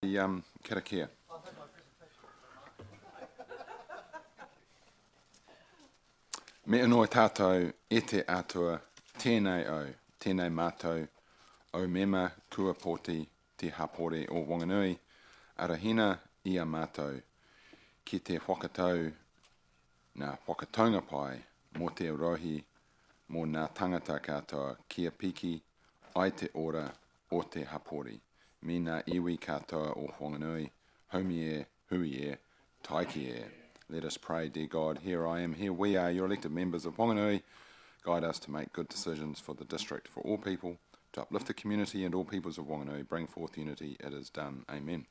Karakia. Me anoi tātou e te atua tēnei mātou au mema kua poti te hapore o Wanganui, arahina ia mātou ki te whakatau nā whakatonga pai mō te rohi mō nā tangata katoa kia piki ai te ora o te hapori. Me nā iwi katoa o Wanganui, haumi e, hui e, taiki e. Let us pray, dear God, here I am, here we are, your elected members of Wanganui. Guide us to make good decisions for the district, for all people, to uplift the community and all peoples of Wanganui, bring forth unity. It is done. Amen.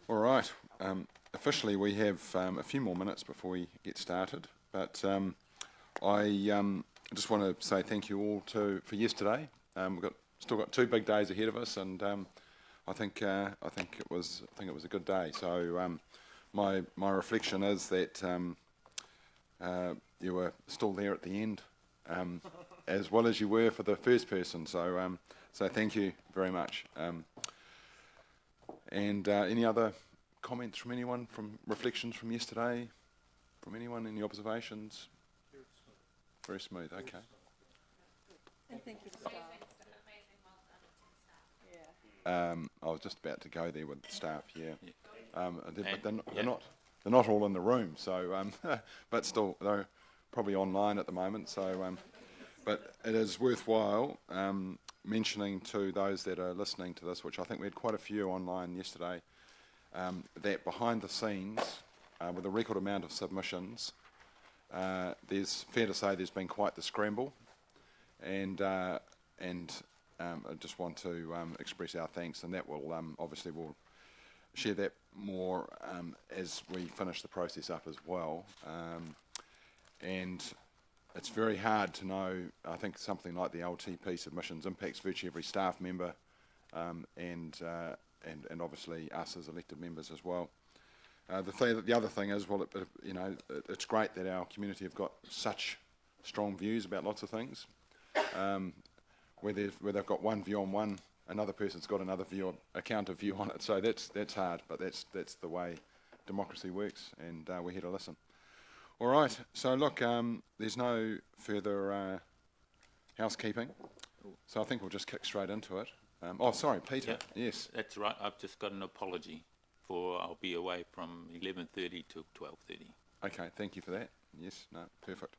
All right. Officially, we have a few more minutes before we get started, but I just want to say thank you all for yesterday. We've still got 2 big days ahead of us, and I think it was a good day. So my reflection is that you were still there at the end, as well as you were for the first person. So thank you very much. And any other comments from anyone, from reflections from yesterday, from anyone, any observations? Very smooth. Okay. And thank you, staff. I was just about to go there with the staff. Yeah, but they're not all in the room. So, but still, they're probably online at the moment. So, but it is worthwhile mentioning to those that are listening to this, which I think we had quite a few online yesterday, that behind the scenes, with a record amount of submissions, there's fair to say there's been quite the scramble, and I just want to express our thanks, and that will obviously we'll share that more as we finish the process up as well. And it's very hard to know. I think something like the LTP submissions impacts virtually every staff member, and obviously us as elected members as well. The other thing is, well, it's great that our community have got such strong views about lots of things. Where they've got one view on one, another person's got another view, a counter view on it. So that's hard, but that's the way democracy works, and we're here to listen. All right. So look, there's no further housekeeping, so I think we'll just kick straight into it. Sorry, Peter. Yeah, yes. That's right. I've just got an apology for I'll be away from 11:30 to 12:30. Okay. Thank you for that. Yes. No. Perfect.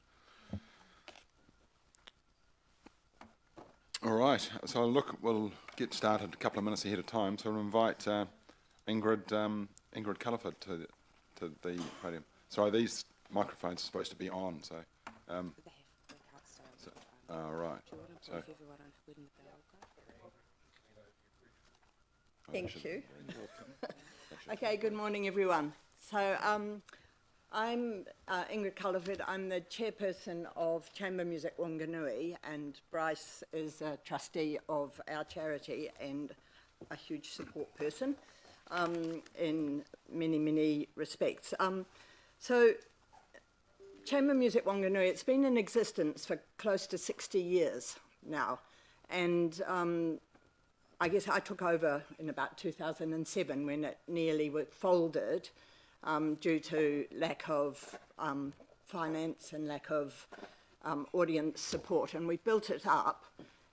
All right, so look, we'll get started a couple of minutes ahead of time. So we'll invite Ingrid Culliford to the podium. Sorry, these microphones are supposed to be on. So, right. So, Thank you. Okay, good morning, everyone. So I'm Ingrid Culliford. I'm the chairperson of Chamber Music Wanganui, and Bryce is a trustee of our charity and a huge support person in many, many respects. So Chamber Music Wanganui, it's been in existence for close to 60 years now, and I guess I took over in about 2007 when it nearly folded, due to lack of finance and lack of audience support. And we built it up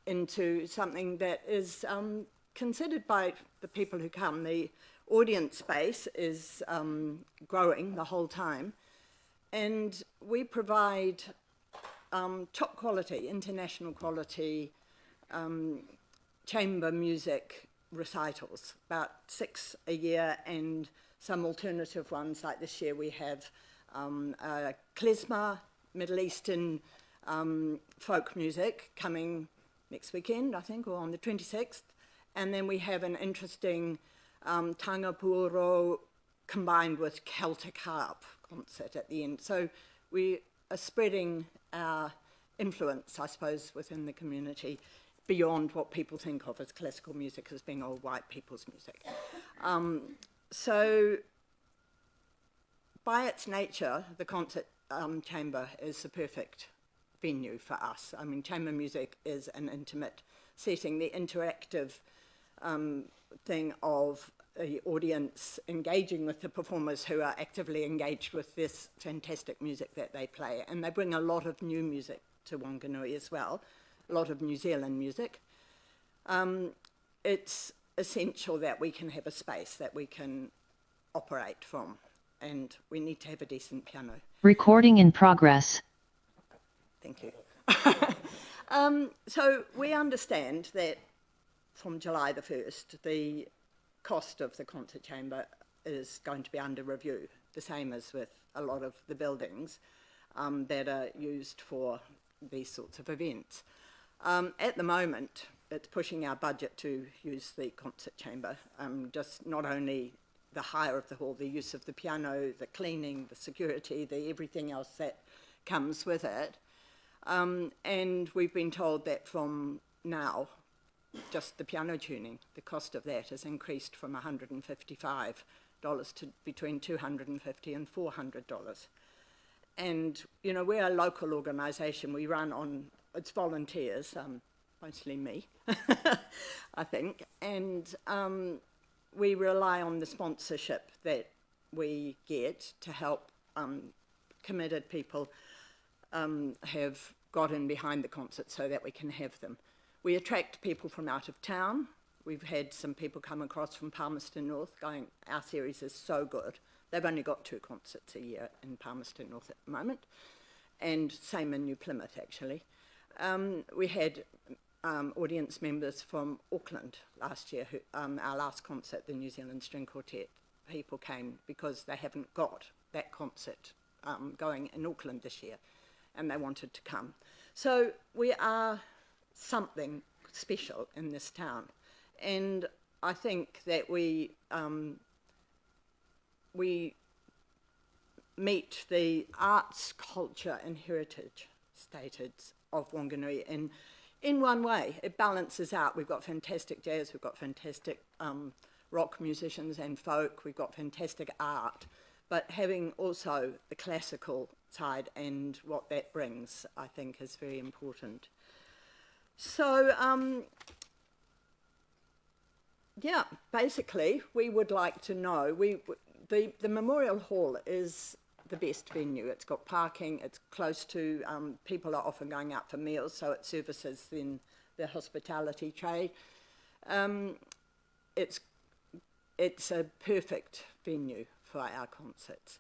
into something that is considered by the people who come. The audience base is growing the whole time. And we provide top quality, international quality chamber music recitals, about 6 a year, and some alternative ones, like this year we have klezmer, Middle Eastern folk music, coming next weekend, I think, or on the 26th. And then we have an interesting tangapuro combined with Celtic harp concert at the end. So we are spreading our influence, I suppose, within the community beyond what people think of as classical music as being all white people's music. So by its nature, the concert chamber is the perfect venue for us. I mean, chamber music is an intimate setting. The interactive thing of the audience engaging with the performers who are actively engaged with this fantastic music that they play. And they bring a lot of new music to Wanganui as well, a lot of New Zealand music. It's essential that we can have a space that we can operate from, and we need to have a decent piano. Recording in progress. Thank you. So we understand that from July the 1st, the cost of the concert chamber is going to be under review, the same as with a lot of the buildings that are used for these sorts of events. At the moment, it's pushing our budget to use the concert chamber, just not only the hire of the hall, the use of the piano, the cleaning, the security, the everything else that comes with it. And we've been told that from now, just the piano tuning, the cost of that has increased from $155 to between $250 and $400. And, you know, we're a local organisation. We run on, it's volunteers, mostly me, I think. And we rely on the sponsorship that we get to help committed people have got in behind the concerts so that we can have them. We attract people from out of town. We've had some people come across from Palmerston North going, our series is so good. They've only got 2 concerts a year in Palmerston North at the moment, and same in New Plymouth, actually. We had audience members from Auckland last year, who, our last concert, the New Zealand String Quartet. People came because they haven't got that concert going in Auckland this year, and they wanted to come. So we are something special in this town, and I think that we meet the arts, culture and heritage status of Wanganui in one way. It balances out. We've got fantastic jazz, we've got fantastic rock musicians and folk, we've got fantastic art, but having also the classical side and what that brings, I think, is very important. So, yeah, basically, we would like to know, the Memorial Hall is the best venue. It's got parking, it's close to, people are often going out for meals, so it services then the hospitality trade. It's a perfect venue for our concerts.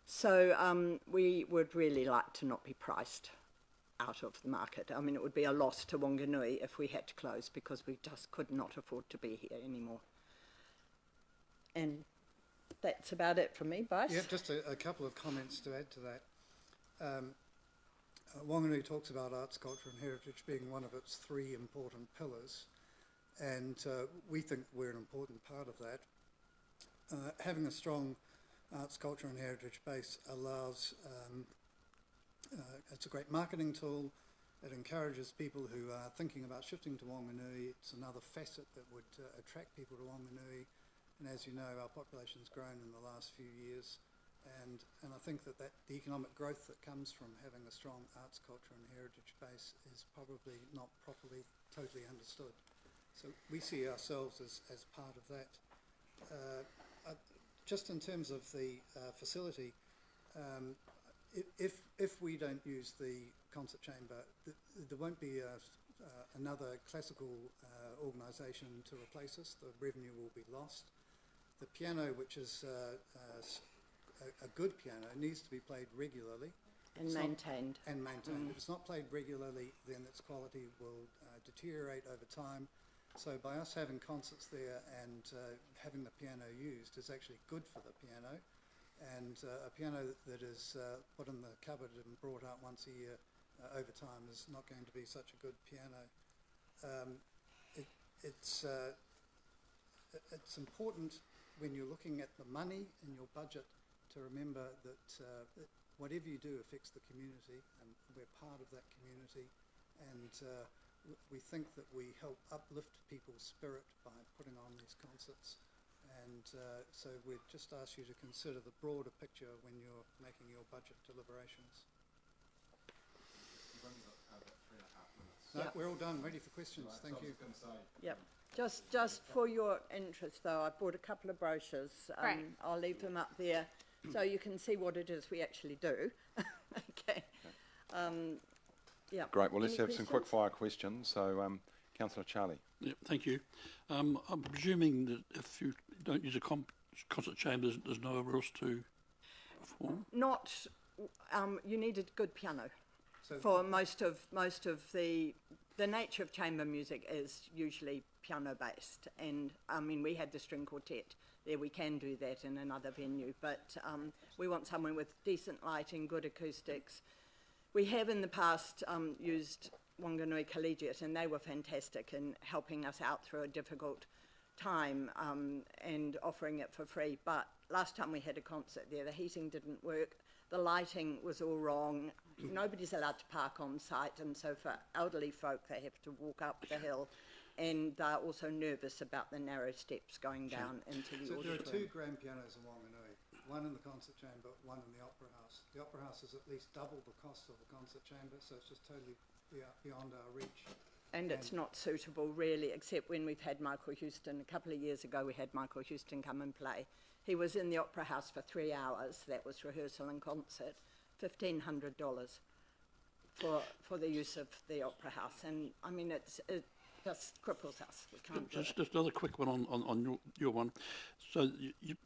So we would really like to not be priced out of the market. I mean, it would be a loss to Wanganui if we had to close, because we just could not afford to be here anymore. And that's about it from me, Bryce. Yeah, just a couple of comments to add to that. Wanganui talks about arts, culture and heritage being one of its 3 important pillars, and we think we're an important part of that. Having a strong arts, culture and heritage base allows, it's a great marketing tool. It encourages people who are thinking about shifting to Wanganui. It's another facet that would attract people to Wanganui. And as you know, our population's grown in the last few years. And I think that the economic growth that comes from having a strong arts, culture and heritage base is probably not properly, totally understood. So we see ourselves as part of that. Just in terms of the facility, if we don't use the concert chamber, there won't be another classical organisation to replace us. The revenue will be lost. The piano, which is a good piano, needs to be played regularly. And maintained. If it's not played regularly, then its quality will deteriorate over time. So by us having concerts there and having the piano used is actually good for the piano. And a piano that is put in the cupboard and brought out once a year over time is not going to be such a good piano. It's important when you're looking at the money in your budget to remember that whatever you do affects the community, and we're part of that community. And we think that we help uplift people's spirit by putting on these concerts. And so we'd just ask you to consider the broader picture when you're making your budget deliberations. You've only got about 3.5 minutes. No, Yep. we're all done, ready for questions. Right, Thank so you. I was going to say, Yep. Just for your interest, though, I bought a couple of brochures. Great. I'll leave them up there so you can see what it is we actually do. Okay. Yeah. Great. Well, let's Any have some quick questions? fire questions. So, Councillor Charlie. Yeah, thank you. I'm presuming that if you don't use a concert chamber, there's no rules to perform. Not. You need a good piano. So- For most of the nature of chamber music is usually piano based, and I mean we had the string quartet there. We can do that in another venue, but we want someone with decent lighting, good acoustics. We have in the past used Wanganui Collegiate, and they were fantastic in helping us out through a difficult time and offering it for free. But last time we had a concert there, the heating didn't work, the lighting was all wrong. Nobody's allowed to park on site, and so for elderly folk, they have to walk up the hill, and they're also nervous about the narrow steps going down into the So there are auditorium. 2 grand pianos in Wanganui, one in the concert chamber, one in the opera house. The opera house is at least double the cost of the concert chamber, so it's just totally beyond our reach. And it's not suitable really, except when we've had Michael Houston. A couple of years ago we had Michael Houston come and play. He was in the opera house for 3 hours. That was rehearsal and concert. $1,500 for the use of the opera house. And I mean, it just cripples us. We can't do it. Just another quick one on your one. So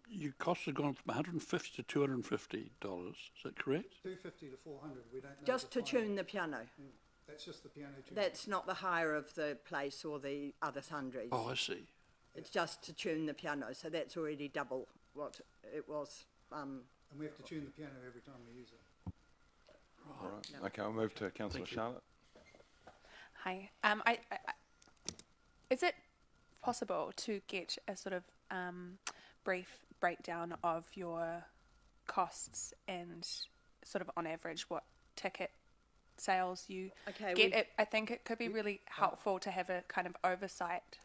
your costs have gone from $150 to $250. Is that correct? 250 to 400, we don't know. Just the to final- tune the piano. That's just the piano tune. That's not the hire of the place or the other sundries. Oh, I see. It's just to tune the piano, so that's already double what it was. And we have to tune the piano every time we use it. All right. Okay, I'll move to Councillor Thank you. Charlotte. Hi. Is it possible to get a sort of brief breakdown of your costs and sort of on average what ticket sales you Okay, get? I think it could be really helpful to have a kind of oversight.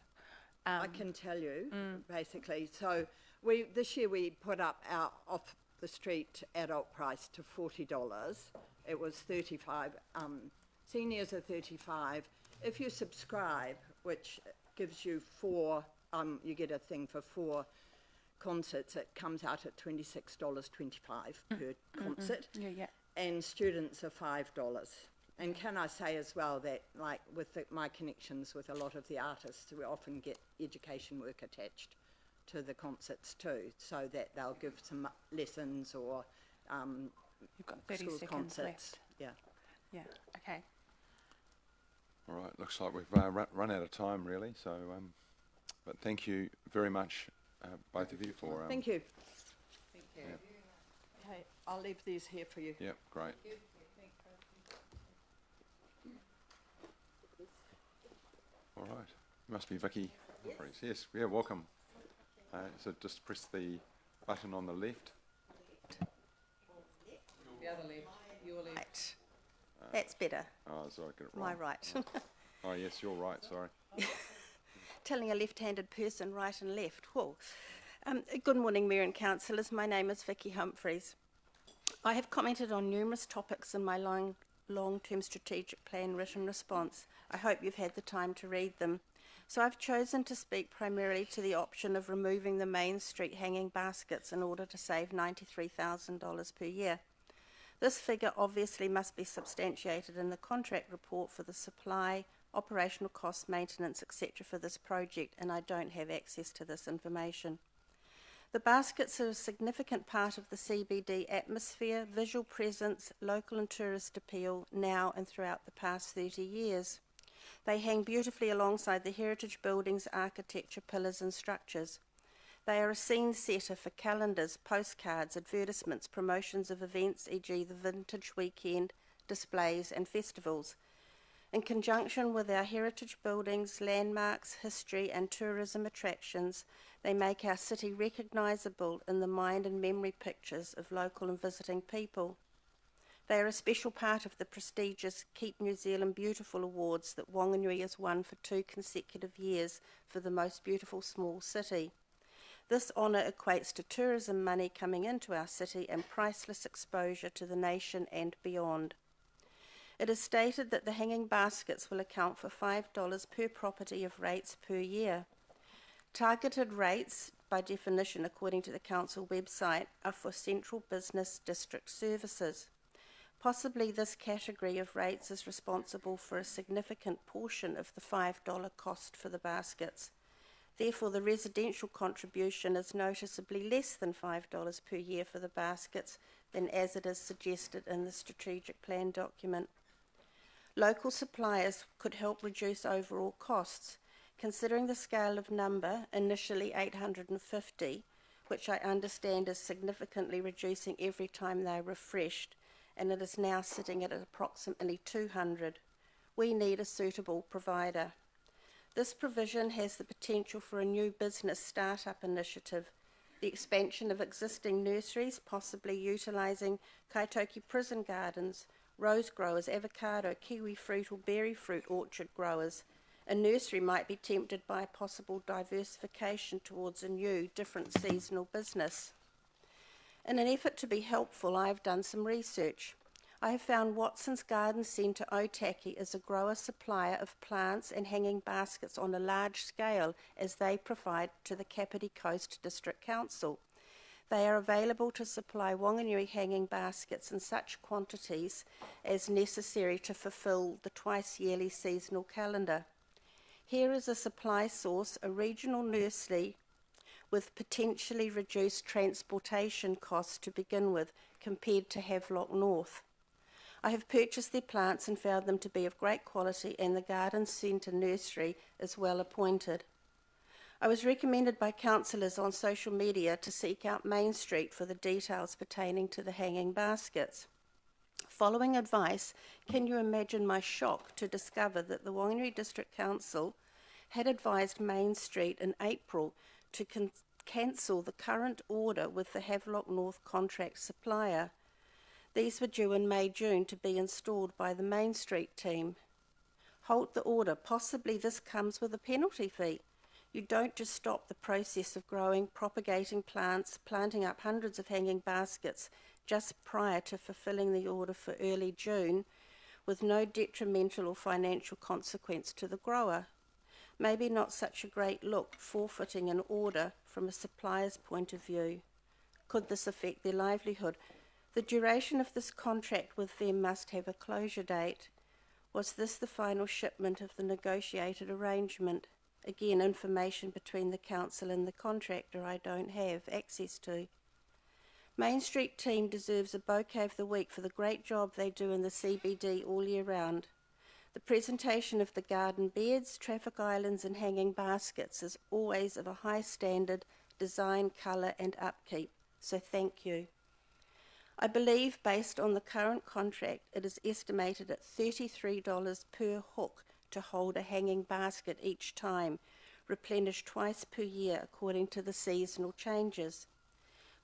I can tell you, basically. So this year we put up our off the street adult price to $40. It was $35. Seniors are $35. If you subscribe, which gives you you get a thing for 4 concerts, it comes out at $26.25 per concert. Yeah. And students are $5. And can I say as well that, like, with my connections with a lot of the artists, we often get education work attached to the concerts too, so that they'll give some lessons or You've got 30 school seconds concerts. left. Yeah. Yeah. Okay. All right. Looks like we've run out of time, really. So, but thank you very much, both of you, for. Thank you. Thank you. Okay, I'll leave these here for you. Yep. Great. All right. Must be Vicky. Yes. Yeah. Welcome. So just press the button on the left. The other left. Your left. Right. That's better. Oh, sorry, I got it My wrong. right. Oh, yes, you're right. Sorry. Telling a left-handed person right and left. Whoa. Good morning, Mayor and Councillors. My name is Vicky Humphreys. I have commented on numerous topics in my long-term strategic plan written response. I hope you've had the time to read them. So I've chosen to speak primarily to the option of removing the Main Street hanging baskets in order to save $93,000 per year. This figure obviously must be substantiated in the contract report for the supply, operational costs, maintenance, etc. for this project, and I don't have access to this information. The baskets are a significant part of the CBD atmosphere, visual presence, local and tourist appeal now and throughout the past 30 years. They hang beautifully alongside the heritage buildings, architecture, pillars and structures. They are a scene setter for calendars, postcards, advertisements, promotions of events, e.g. the Vintage Weekend, displays and festivals. In conjunction with our heritage buildings, landmarks, history and tourism attractions, they make our city recognisable in the mind and memory pictures of local and visiting people. They are a special part of the prestigious Keep New Zealand Beautiful Awards that Wanganui has won for 2 consecutive years for the most beautiful small city. This honour equates to tourism money coming into our city and priceless exposure to the nation and beyond. It is stated that the hanging baskets will account for $5 per property of rates per year. Targeted rates, by definition, according to the council website, are for central business district services. Possibly this category of rates is responsible for a significant portion of the $5 cost for the baskets. Therefore, the residential contribution is noticeably less than $5 per year for the baskets than as it is suggested in the strategic plan document. Local suppliers could help reduce overall costs. Considering the scale of number, initially 850, which I understand is significantly reducing every time they're refreshed, and it is now sitting at approximately 200. We need a suitable provider. This provision has the potential for a new business startup initiative, the expansion of existing nurseries, possibly utilising Kaitoki prison gardens, rose growers, avocado, kiwi fruit or berry fruit orchard growers. A nursery might be tempted by a possible diversification towards a new, different seasonal business. In an effort to be helpful, I have done some research. I have found Watson's Garden Centre Otaki is a grower supplier of plants and hanging baskets on a large scale as they provide to the Kapiti Coast District Council. They are available to supply Wanganui hanging baskets in such quantities as necessary to fulfil the twice-yearly seasonal calendar. Here is a supply source, a regional nursery with potentially reduced transportation costs to begin with compared to Havelock North. I have purchased their plants and found them to be of great quality, and the Garden Centre nursery is well appointed. I was recommended by councillors on social media to seek out Main Street for the details pertaining to the hanging baskets. Following advice, can you imagine my shock to discover that the Wanganui District Council had advised Main Street in April to cancel the current order with the Havelock North contract supplier. These were due in May-June to be installed by the Main Street team. Halt the order. Possibly this comes with a penalty fee. You don't just stop the process of growing, propagating plants, planting up hundreds of hanging baskets just prior to fulfilling the order for early June with no detrimental or financial consequence to the grower. Maybe not such a great look, forfeiting an order from a supplier's point of view. Could this affect their livelihood? The duration of this contract with them must have a closure date. Was this the final shipment of the negotiated arrangement? Again, information between the council and the contractor I don't have access to. Main Street team deserves a bouquet of the week for the great job they do in the CBD all year round. The presentation of the garden beds, traffic islands and hanging baskets is always of a high standard, design, colour and upkeep, so thank you. I believe, based on the current contract, it is estimated at $33 per hook to hold a hanging basket each time, replenished twice per year according to the seasonal changes.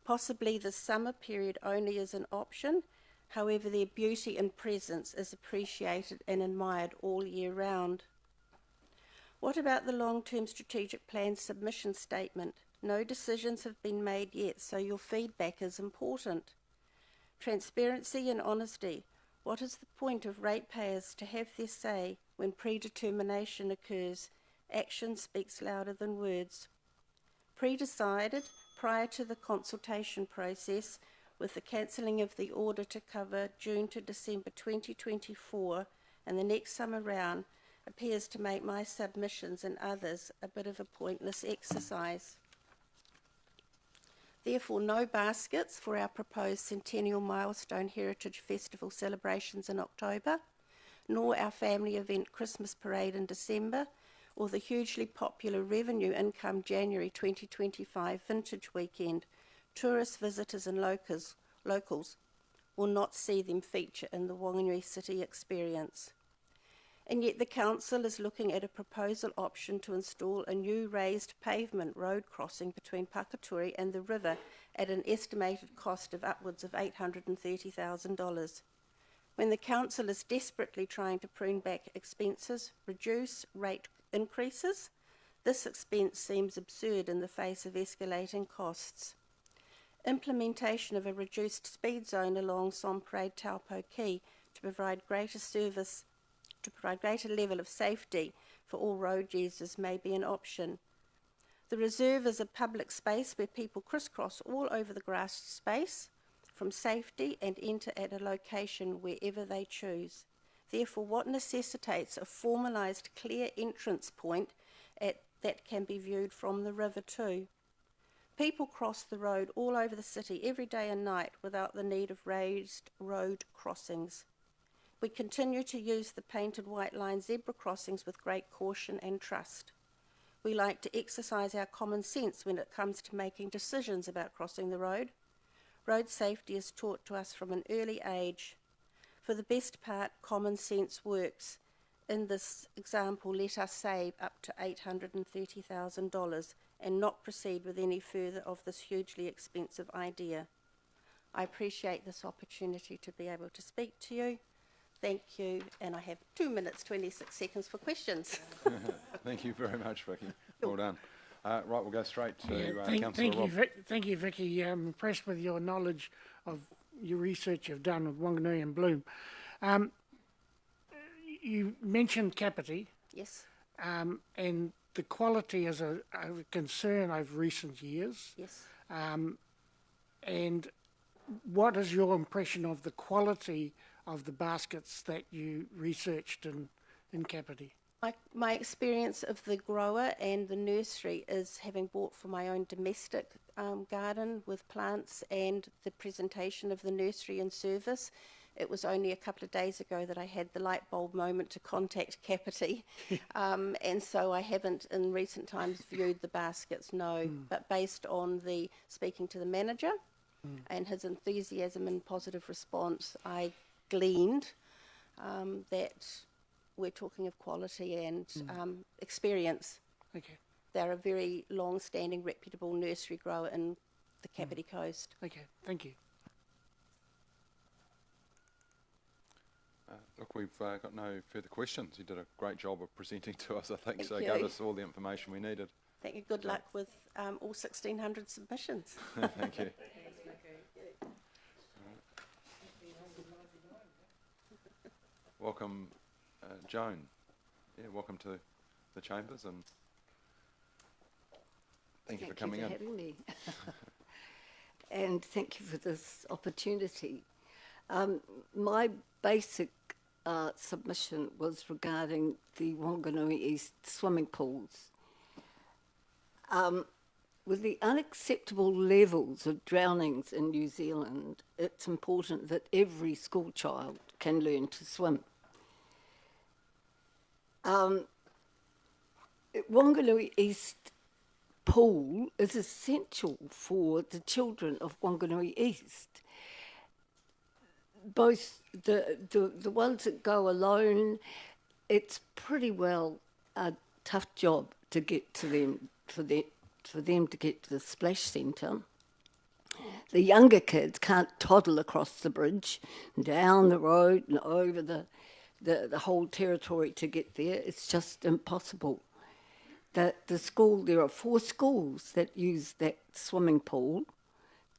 Possibly the summer period only is an option, however their beauty and presence is appreciated and admired all year round. What about the long-term strategic plan submission statement? No decisions have been made yet, so your feedback is important. Transparency and honesty. What is the point of ratepayers to have their say when predetermination occurs? Action speaks louder than words. Pre-decided prior to the consultation process with the cancelling of the order to cover June to December 2024 and the next summer round appears to make my submissions and others a bit of a pointless exercise. Therefore, no baskets for our proposed Centennial Milestone Heritage Festival celebrations in October, nor our family event Christmas Parade in December, or the hugely popular revenue income January 2025 Vintage Weekend. Tourists, visitors and locals will not see them feature in the Wanganui City experience. And yet the council is looking at a proposal option to install a new raised pavement road crossing between Pakaturi and the river at an estimated cost of upwards of $830,000. When the council is desperately trying to prune back expenses, reduce rate increases, this expense seems absurd in the face of escalating costs. Implementation of a reduced speed zone along Somparade Taupo Quay to provide greater level of safety for all road users may be an option. The reserve is a public space where people crisscross all over the grassed space from safety and enter at a location wherever they choose. Therefore, what necessitates a formalised clear entrance point that can be viewed from the river too. People cross the road all over the city every day and night without the need of raised road crossings. We continue to use the painted white line zebra crossings with great caution and trust. We like to exercise our common sense when it comes to making decisions about crossing the road. Road safety is taught to us from an early age. For the best part, common sense works. In this example, let us save up to $830,000 and not proceed with any further of this hugely expensive idea. I appreciate this opportunity to be able to speak to you. Thank you, and I have 2 minutes, 26 seconds for questions. Thank you very much, Vicky. Well done. Right, we'll go straight to Councillor thank Rob. Thank you, Vicky. I'm impressed with your knowledge of your research you've done with Wanganui and Bloom. You mentioned Kapiti. Yes. And the quality is a concern over recent years. Yes. And what is your impression of the quality of the baskets that you researched in Kapiti? My experience of the grower and the nursery is having bought for my own domestic garden with plants and the presentation of the nursery and service. It was only a couple of days ago that I had the light bulb moment to contact Kapiti, and so I haven't in recent times viewed the baskets, no, but based on the speaking to the manager and his enthusiasm and positive response, I gleaned that we're talking of quality and experience. Okay. They're a very long-standing, reputable nursery grower in the Kapiti Coast. Okay, thank you. Look, we've got no further questions. You did a great job of presenting to us, I think, Thank so you. gave us all the information we needed. Thank you. Good luck with all 1,600 submissions. Thank you. Welcome, Joan. Yeah, welcome to the Chambers, and thank you for coming in. Thank you for having me. And thank you for this opportunity. My basic submission was regarding the Wanganui East swimming pools. With the unacceptable levels of drownings in New Zealand, it's important that every school child can learn to swim. Wanganui East pool is essential for the children of Wanganui East. Both the ones that go alone, it's pretty well a tough job to get to them, for them to get to the splash centre. The younger kids can't toddle across the bridge, down the road and over the whole territory to get there. It's just impossible. The school, there are 4 schools that use that swimming pool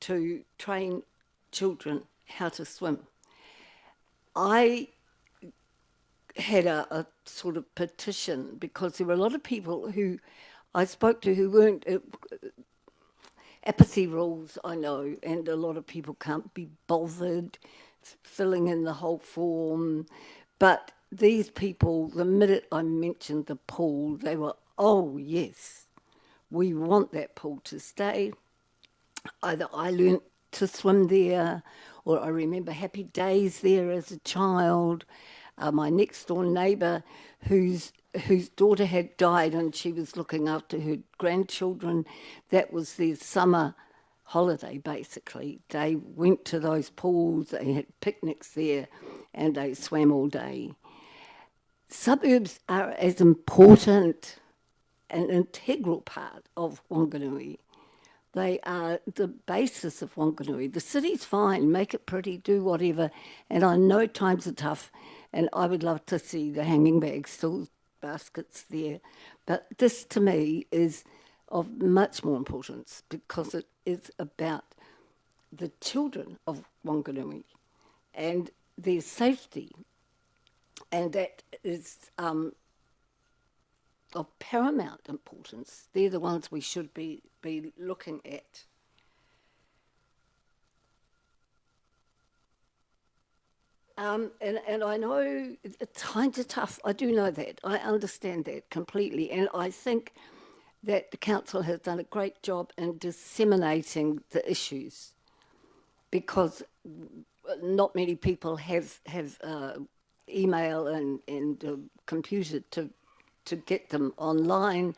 to train children how to swim. I had a sort of petition because there were a lot of people who I spoke to who weren't apathy rules, I know, and a lot of people can't be bothered filling in the whole form. But these people, the minute I mentioned the pool, they were, oh yes, we want that pool to stay. Either I learnt to swim there, or I remember happy days there as a child. My next door neighbour, whose daughter had died and she was looking after her grandchildren, that was their summer holiday basically. They went to those pools, they had picnics there, and they swam all day. Suburbs are as important an integral part of Wanganui. They are the basis of Wanganui. The city's fine, make it pretty, do whatever, and I know times are tough, and I would love to see the hanging bags, still baskets there. But this, to me, is of much more importance because it is about the children of Wanganui and their safety. And that is of paramount importance. They're the ones we should be looking at. And I know it's kind of tough. I do know that. I understand that completely. And I think that the council has done a great job in disseminating the issues, because not many people have email and computer to get them online,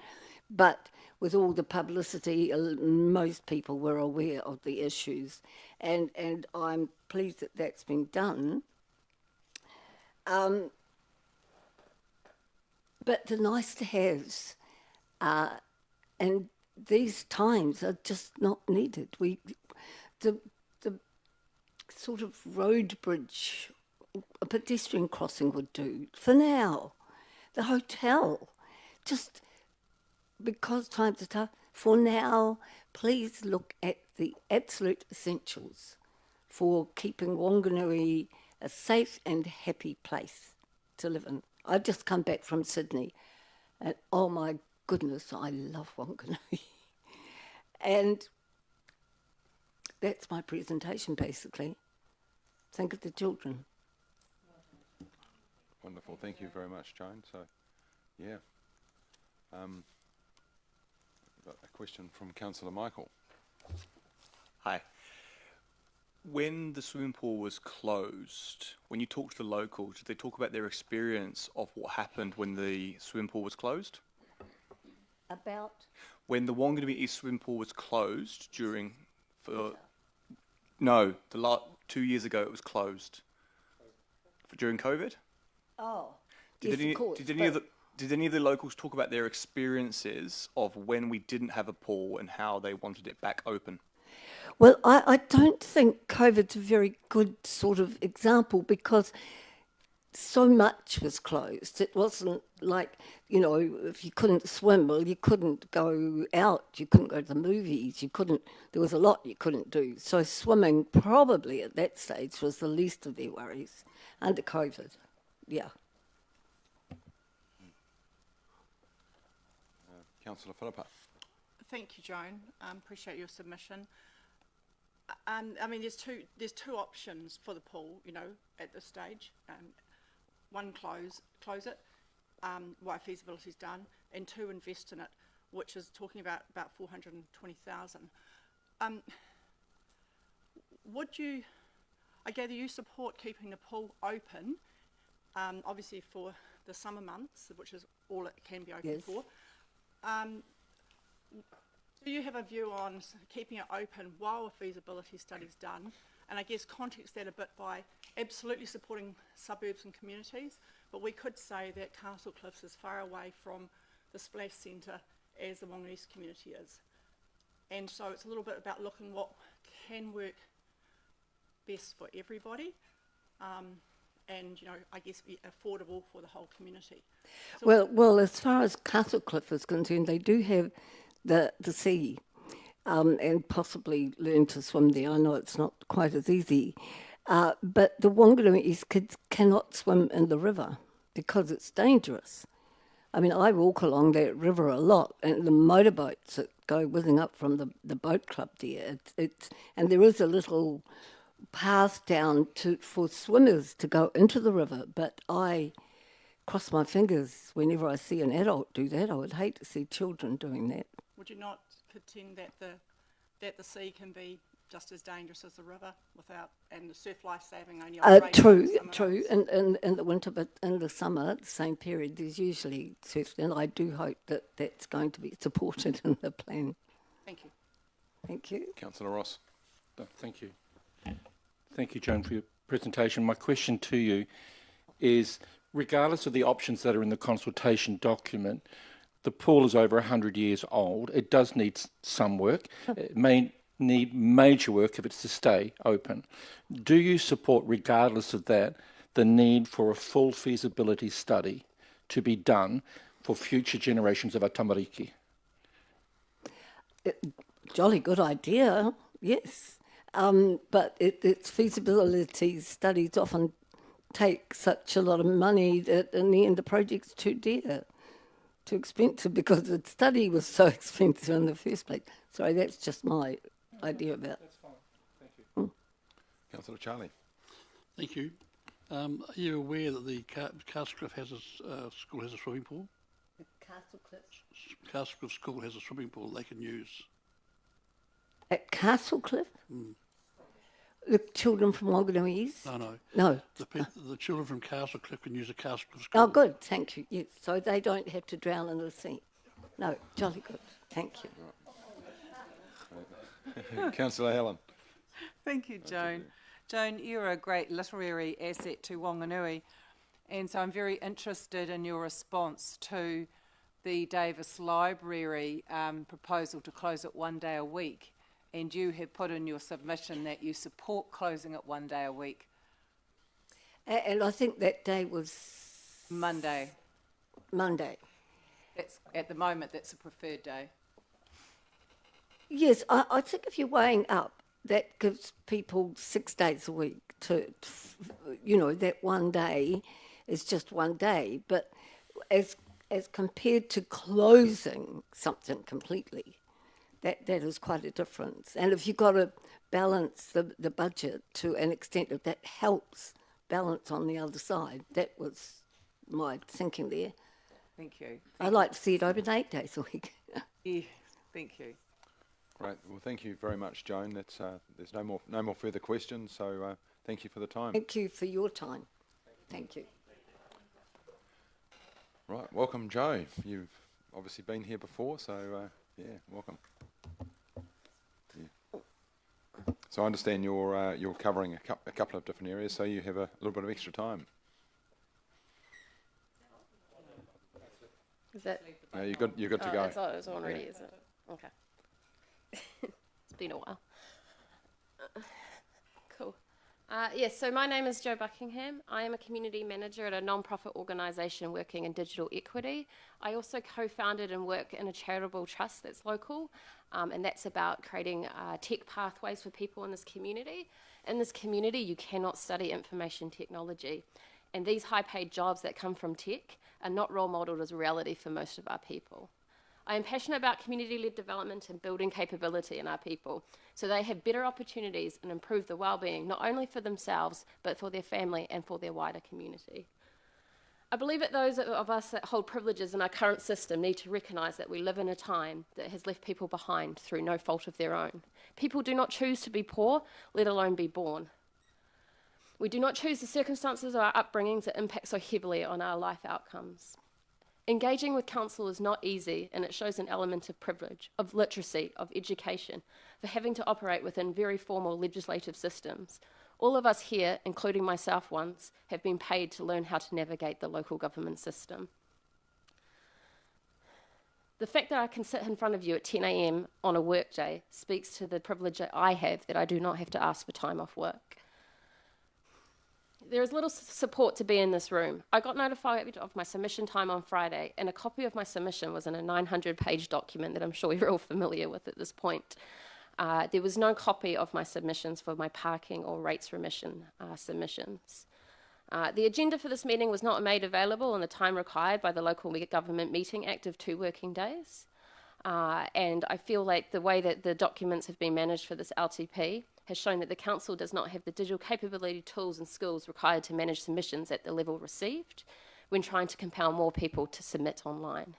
but with all the publicity, most people were aware of the issues, and I'm pleased that that's been done. But the nice to haves, and these times are just not needed. The sort of road bridge, a pedestrian crossing would do for now. The hotel, just because times are tough, for now, please look at the absolute essentials for keeping Wanganui a safe and happy place to live in. I've just come back from Sydney, and oh my goodness, I love Wanganui. And that's my presentation, basically. Think of the children. Wonderful. Thank you very much, Joan. So, yeah. Got a question from Councillor Michael. Hi. When the swimming pool was closed, when you talked to the locals, did they talk about their experience of what happened when the swimming pool was closed? About? When the Wanganui East swimming pool was closed no, 2 years ago it was closed. During COVID? Oh, Did any of the locals talk about their experiences of when we didn't have a pool and how they wanted it back open? Well, I don't think COVID's a very good sort of example, because so much was closed. It wasn't like, if you couldn't swim, well, you couldn't go out, you couldn't go to the movies, there was a lot you couldn't do. So swimming probably at that stage was the least of their worries under COVID, yeah. Councillor Philippa. Thank you, Joan. Appreciate your submission. There's two options for the pool, at this stage. One, close it while feasibility is done, and two, invest in it, which is talking about 420,000. I gather you support keeping the pool open, obviously for the summer months, which is all it can be open for. Do you have a view on keeping it open while a feasibility study is done? And I guess context that a bit by absolutely supporting suburbs and communities, but we could say that Castle Cliffs is far away from the splash centre as the Wanganui East community is. And so it's a little bit about looking what can work best for everybody, and I guess be affordable for the whole community. So Well, as far as Castle Cliff is concerned, they do have the sea, and possibly learn to swim there. I know it's not quite as easy, but the Wanganui East kids cannot swim in the river because it's dangerous. I mean, I walk along that river a lot, and the motorboats that go whizzing up from the boat club there, and there is a little path down for swimmers to go into the river, but I cross my fingers whenever I see an adult do that. I would hate to see children doing that. would you not contend that the sea can be just as dangerous as the river and the surf life-saving only True. In the winter, but in the summer, the same period, there's usually surf, and I do hope that that's going to be supported in the plan. Thank you. Thank you. Councillor Ross. Thank you. Thank you, Joan, for your presentation. My question to you is, regardless of the options that are in the consultation document, the pool is over 100 years old. It does need some work. It may need major work if it's to stay open. Do you support, regardless of that, the need for a full feasibility study to be done for future generations of our tamariki? Jolly good idea, yes. But its feasibility studies often take such a lot of money that in the end the project's too dear. too expensive because the study was so expensive in the first place. Sorry, that's just my idea about. That's fine. Thank you. Councillor Charlie. Thank you. Are you aware that the Castlecliff school has a swimming pool? Castlecliff School has a swimming pool they can use. At Castlecliff? The children from Wanganui? No. The children from Castlecliff can use a Castlecliff school. Oh, good, thank you. Yes, so they don't have to drown in the sea. No, jolly good. Thank you. Councillor Helen. Thank you, Joan. Joan, you're a great literary asset to Wanganui, and so I'm very interested in your response to the Davis Library proposal to close it 1 day a week. And you have put in your submission that you support closing it 1 day a week. And I think that day was... Monday. That's, at the moment, that's a preferred day. Yes, I think if you're weighing up, that gives people 6 days a week to that 1 day is just 1 day. But as compared to closing something completely, that is quite a difference. And if you've got to balance the budget to an extent that helps balance on the other side, that was my thinking there. Thank you. I'd like to see it open 8 days a week. Yeah, thank you. Great. Well, thank you very much, Joan. That's there's no more further questions. So thank you for the time. Thank you for your time. Thank you. Right. Welcome, Joe. You've obviously been here before, so yeah, welcome. Yeah. So I understand you're covering a couple of different areas, so you have a little bit of extra time. Is that? No, you're good. You're good to go. It's on already, is it? Okay. It's been a while. Cool. Yes, so my name is Jo Buckingham. I am a community manager at a non-profit organisation working in digital equity. I also co-founded and work in a charitable trust that's local, and that's about creating tech pathways for people in this community. In this community, you cannot study information technology, and these high-paid jobs that come from tech are not role modelled as reality for most of our people. I am passionate about community-led development and building capability in our people so they have better opportunities and improve the well-being not only for themselves but for their family and for their wider community. I believe that those of us that hold privileges in our current system need to recognise that we live in a time that has left people behind through no fault of their own. People do not choose to be poor, let alone be born. We do not choose the circumstances of our upbringings that impact so heavily on our life outcomes. Engaging with council is not easy, and it shows an element of privilege, of literacy, of education, for having to operate within very formal legislative systems. All of us here, including myself once, have been paid to learn how to navigate the local government system. The fact that I can sit in front of you at 10 a.m. on a work day speaks to the privilege that I have that I do not have to ask for time off work. There is little support to be in this room. I got notified of my submission time on Friday, and a copy of my submission was in a 900-page document that I'm sure you're all familiar with at this point. There was no copy of my submissions for my parking or rates remission submissions. The agenda for this meeting was not made available in the time required by the Local Government Meeting Act of 2 working days. And I feel like the way that the documents have been managed for this LTP has shown that the council does not have the digital capability, tools and skills required to manage submissions at the level received when trying to compel more people to submit online.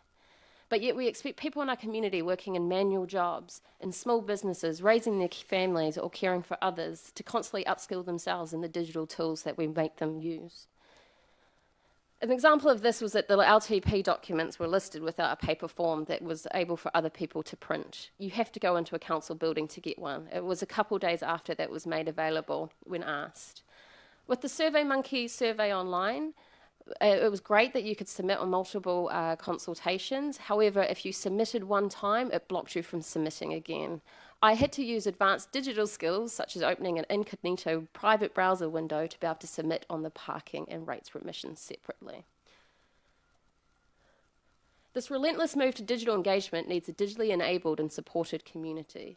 But yet we expect people in our community working in manual jobs, in small businesses, raising their families or caring for others to constantly upskill themselves in the digital tools that we make them use. An example of this was that the LTP documents were listed without a paper form that was able for other people to print. You have to go into a council building to get one. It was a couple days after that was made available when asked. With the SurveyMonkey survey online, it was great that you could submit on multiple consultations. However, if you submitted one time, it blocked you from submitting again. I had to use advanced digital skills, such as opening an incognito private browser window to be able to submit on the parking and rates remissions separately. This relentless move to digital engagement needs a digitally enabled and supported community.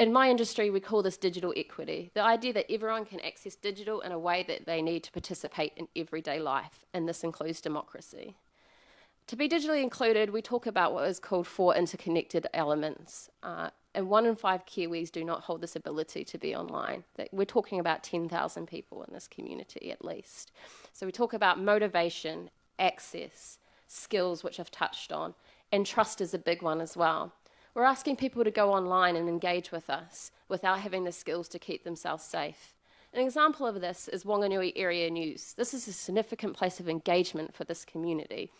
In my industry, we call this digital equity, the idea that everyone can access digital in a way that they need to participate in everyday life, and this includes democracy. To be digitally included, we talk about what is called 4 interconnected elements. And 1 in 5 Kiwis do not hold this ability to be online. We're talking about 10,000 people in this community at least. So we talk about motivation, access, skills, which I've touched on, and trust is a big one as well. We're asking people to go online and engage with us without having the skills to keep themselves safe. An example of this is Wanganui Area News. This is a significant place of engagement for this community.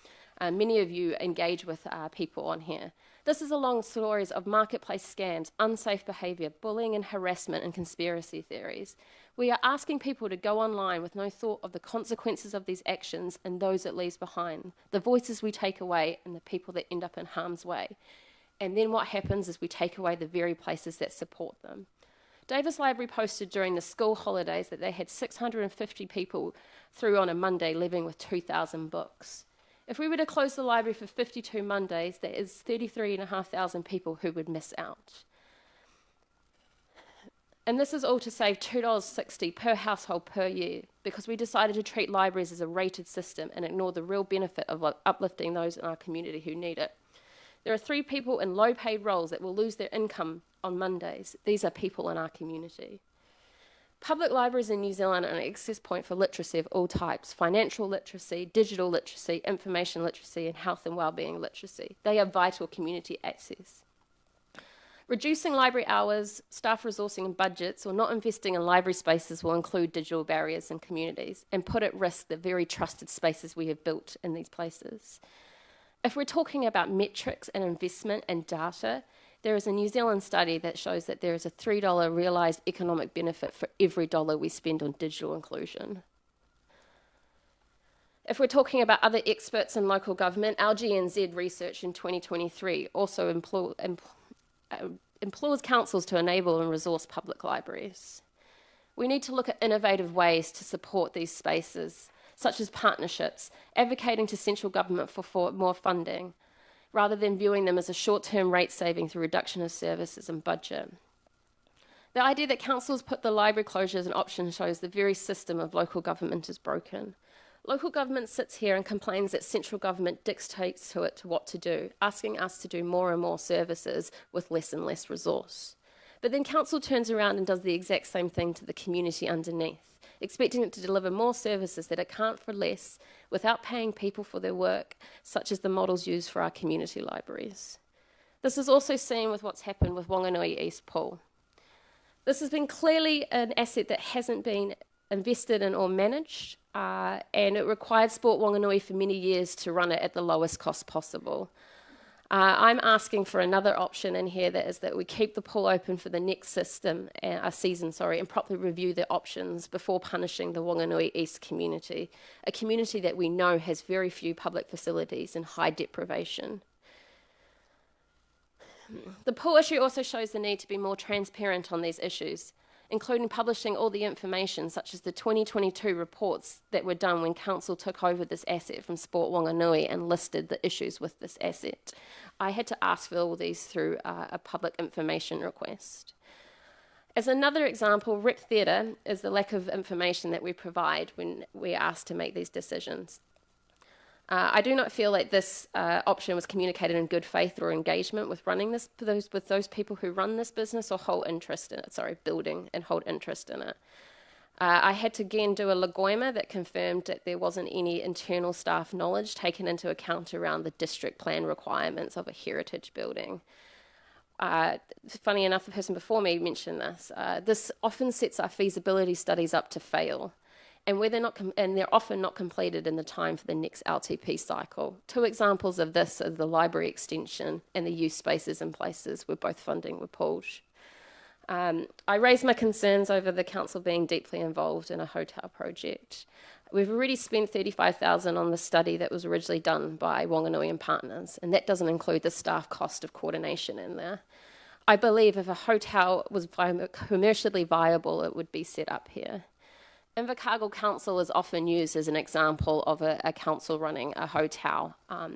Many of you engage with people on here. This is along stories of marketplace scams, unsafe behaviour, bullying and harassment, and conspiracy theories. We are asking people to go online with no thought of the consequences of these actions and those it leaves behind, the voices we take away and the people that end up in harm's way. And then what happens is we take away the very places that support them. Davis Library posted during the school holidays that they had 650 people through on a Monday leaving with 2,000 books. If we were to close the library for 52 Mondays, there is 33,500 people who would miss out. And this is all to save $2.60 per household per year, because we decided to treat libraries as a rated system and ignore the real benefit of uplifting those in our community who need it. There are 3 people in low-paid roles that will lose their income on Mondays. These are people in our community. Public libraries in New Zealand are an access point for literacy of all types: financial literacy, digital literacy, information literacy, and health and wellbeing literacy. They are vital community access. Reducing library hours, staff resourcing and budgets, or not investing in library spaces will include digital barriers in communities and put at risk the very trusted spaces we have built in these places. If we're talking about metrics and investment and data, there is a New Zealand study that shows that there is a $3 realised economic benefit for every dollar we spend on digital inclusion. If we're talking about other experts in local government, LGNZ research in 2023 also implores councils to enable and resource public libraries. We need to look at innovative ways to support these spaces, such as partnerships, advocating to central government for more funding, rather than viewing them as a short-term rate saving through reduction of services and budget. The idea that councils put the library closure as an option shows the very system of local government is broken. Local government sits here and complains that central government dictates to it what to do, asking us to do more and more services with less and less resource. But then council turns around and does the exact same thing to the community underneath, expecting it to deliver more services that it can't for less without paying people for their work, such as the models used for our community libraries. This is also seen with what's happened with Wanganui East Pool. This has been clearly an asset that hasn't been invested in or managed, and it required Sport Wanganui for many years to run it at the lowest cost possible. I'm asking for another option in here, that is that we keep the pool open for the next season, and properly review the options before punishing the Wanganui East community, a community that we know has very few public facilities and high deprivation. The pool issue also shows the need to be more transparent on these issues, including publishing all the information, such as the 2022 reports that were done when council took over this asset from Sport Wanganui and listed the issues with this asset. I had to ask for all these through a public information request. As another example, Rep Theatre is the lack of information that we provide when we are asked to make these decisions. I do not feel like this option was communicated in good faith or engagement with running this, with those people who run this business or hold interest in it, building and hold interest in it. I had to again do a Lagoima that confirmed that there wasn't any internal staff knowledge taken into account around the district plan requirements of a heritage building. Funny enough, the person before me mentioned this. This often sets our feasibility studies up to fail, and where they're often not completed in the time for the next LTP cycle. 2 examples of this are the library extension and the youth spaces and places where both funding were pulled. I raised my concerns over the council being deeply involved in a hotel project. We've already spent $35,000 on the study that was originally done by Wanganui and Partners, and that doesn't include the staff cost of coordination in there. I believe if a hotel was commercially viable, it would be set up here. Invercargill Council is often used as an example of a council running a hotel.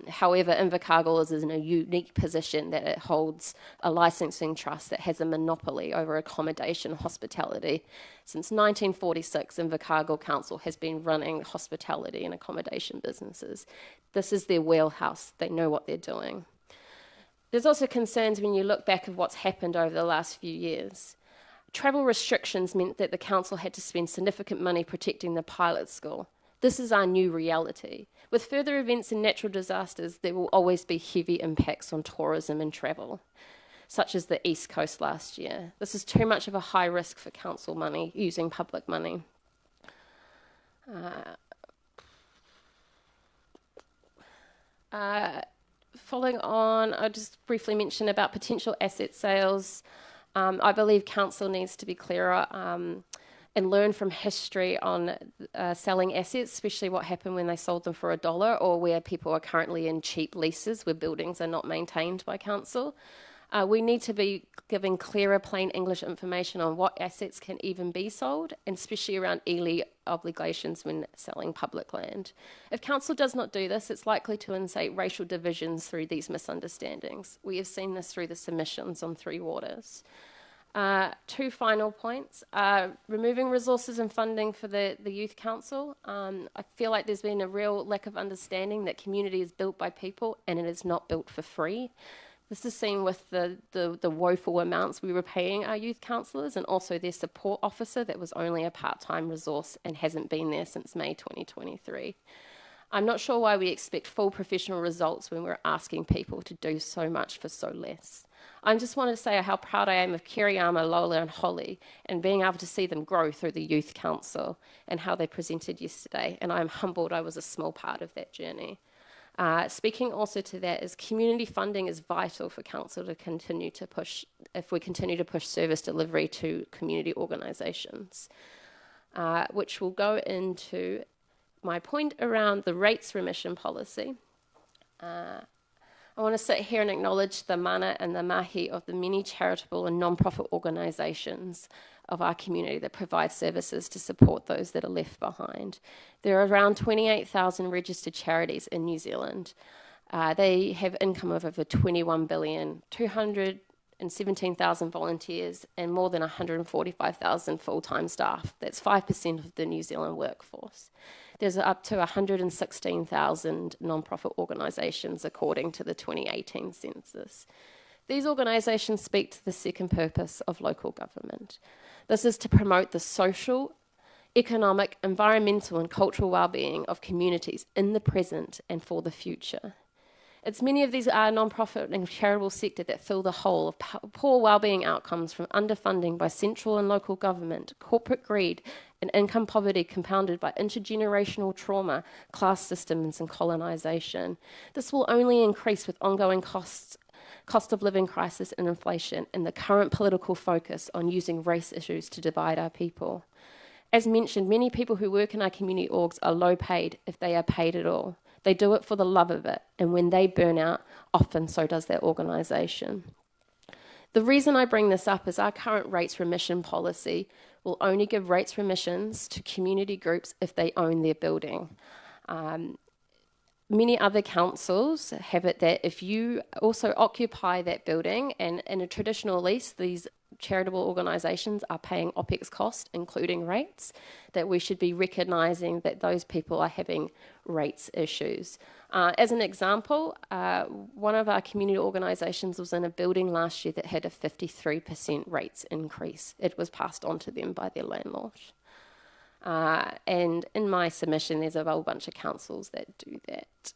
However, Invercargill is in a unique position that it holds a licensing trust that has a monopoly over accommodation hospitality. Since 1946, Invercargill Council has been running hospitality and accommodation businesses. This is their wheelhouse. They know what they're doing. There's also concerns when you look back at what's happened over the last few years. Travel restrictions meant that the council had to spend significant money protecting the pilot school. This is our new reality. With further events and natural disasters, there will always be heavy impacts on tourism and travel, such as the East Coast last year. This is too much of a high risk for council money, using public money. Following on, I'll just briefly mention about potential asset sales. I believe council needs to be clearer and learn from history on selling assets, especially what happened when they sold them for $1 or where people are currently in cheap leases where buildings are not maintained by council. We need to be giving clearer, plain English information on what assets can even be sold, and especially around ELE obligations when selling public land. If council does not do this, it's likely to incite racial divisions through these misunderstandings. We have seen this through the submissions on Three Waters. Two final points. Removing resources and funding for the Youth Council. I feel like there's been a real lack of understanding that community is built by people and it is not built for free. This is seen with the woeful amounts we were paying our youth councillors and also their support officer that was only a part-time resource and hasn't been there since May 2023. I'm not sure why we expect full professional results when we're asking people to do so much for so less. I just want to say how proud I am of Kiriyama, Lola and Holly and being able to see them grow through the Youth Council and how they presented yesterday, and I'm humbled I was a small part of that journey. Speaking also to that is community funding is vital for council to continue to push, if we continue to push service delivery to community organisations, which will go into my point around the rates remission policy. I want to sit here and acknowledge the mana and the mahi of the many charitable and non-profit organisations of our community that provide services to support those that are left behind. There are around 28,000 registered charities in New Zealand. They have income of over 21 billion, 217,000 volunteers, and more than 145,000 full-time staff. That's 5% of the New Zealand workforce. There's up to 116,000 non-profit organisations according to the 2018 census. These organisations speak to the second purpose of local government. This is to promote the social, economic, environmental and cultural well-being of communities in the present and for the future. It's many of these non-profit and charitable sector that fill the hole of poor well-being outcomes from underfunding by central and local government, corporate greed and income poverty compounded by intergenerational trauma, class systems and colonisation. This will only increase with ongoing cost of living crisis and inflation and the current political focus on using race issues to divide our people. As mentioned, many people who work in our community orgs are low paid if they are paid at all. They do it for the love of it, and when they burn out, often so does their organisation. The reason I bring this up is our current rates remission policy will only give rates remissions to community groups if they own their building. Many other councils have it that if you also occupy that building, and in a traditional lease, these charitable organisations are paying OPEX cost, including rates, that we should be recognising that those people are having rates issues. As an example, one of our community organisations was in a building last year that had a 53% rates increase. It was passed on to them by their landlord. And in my submission, there's a whole bunch of councils that do that.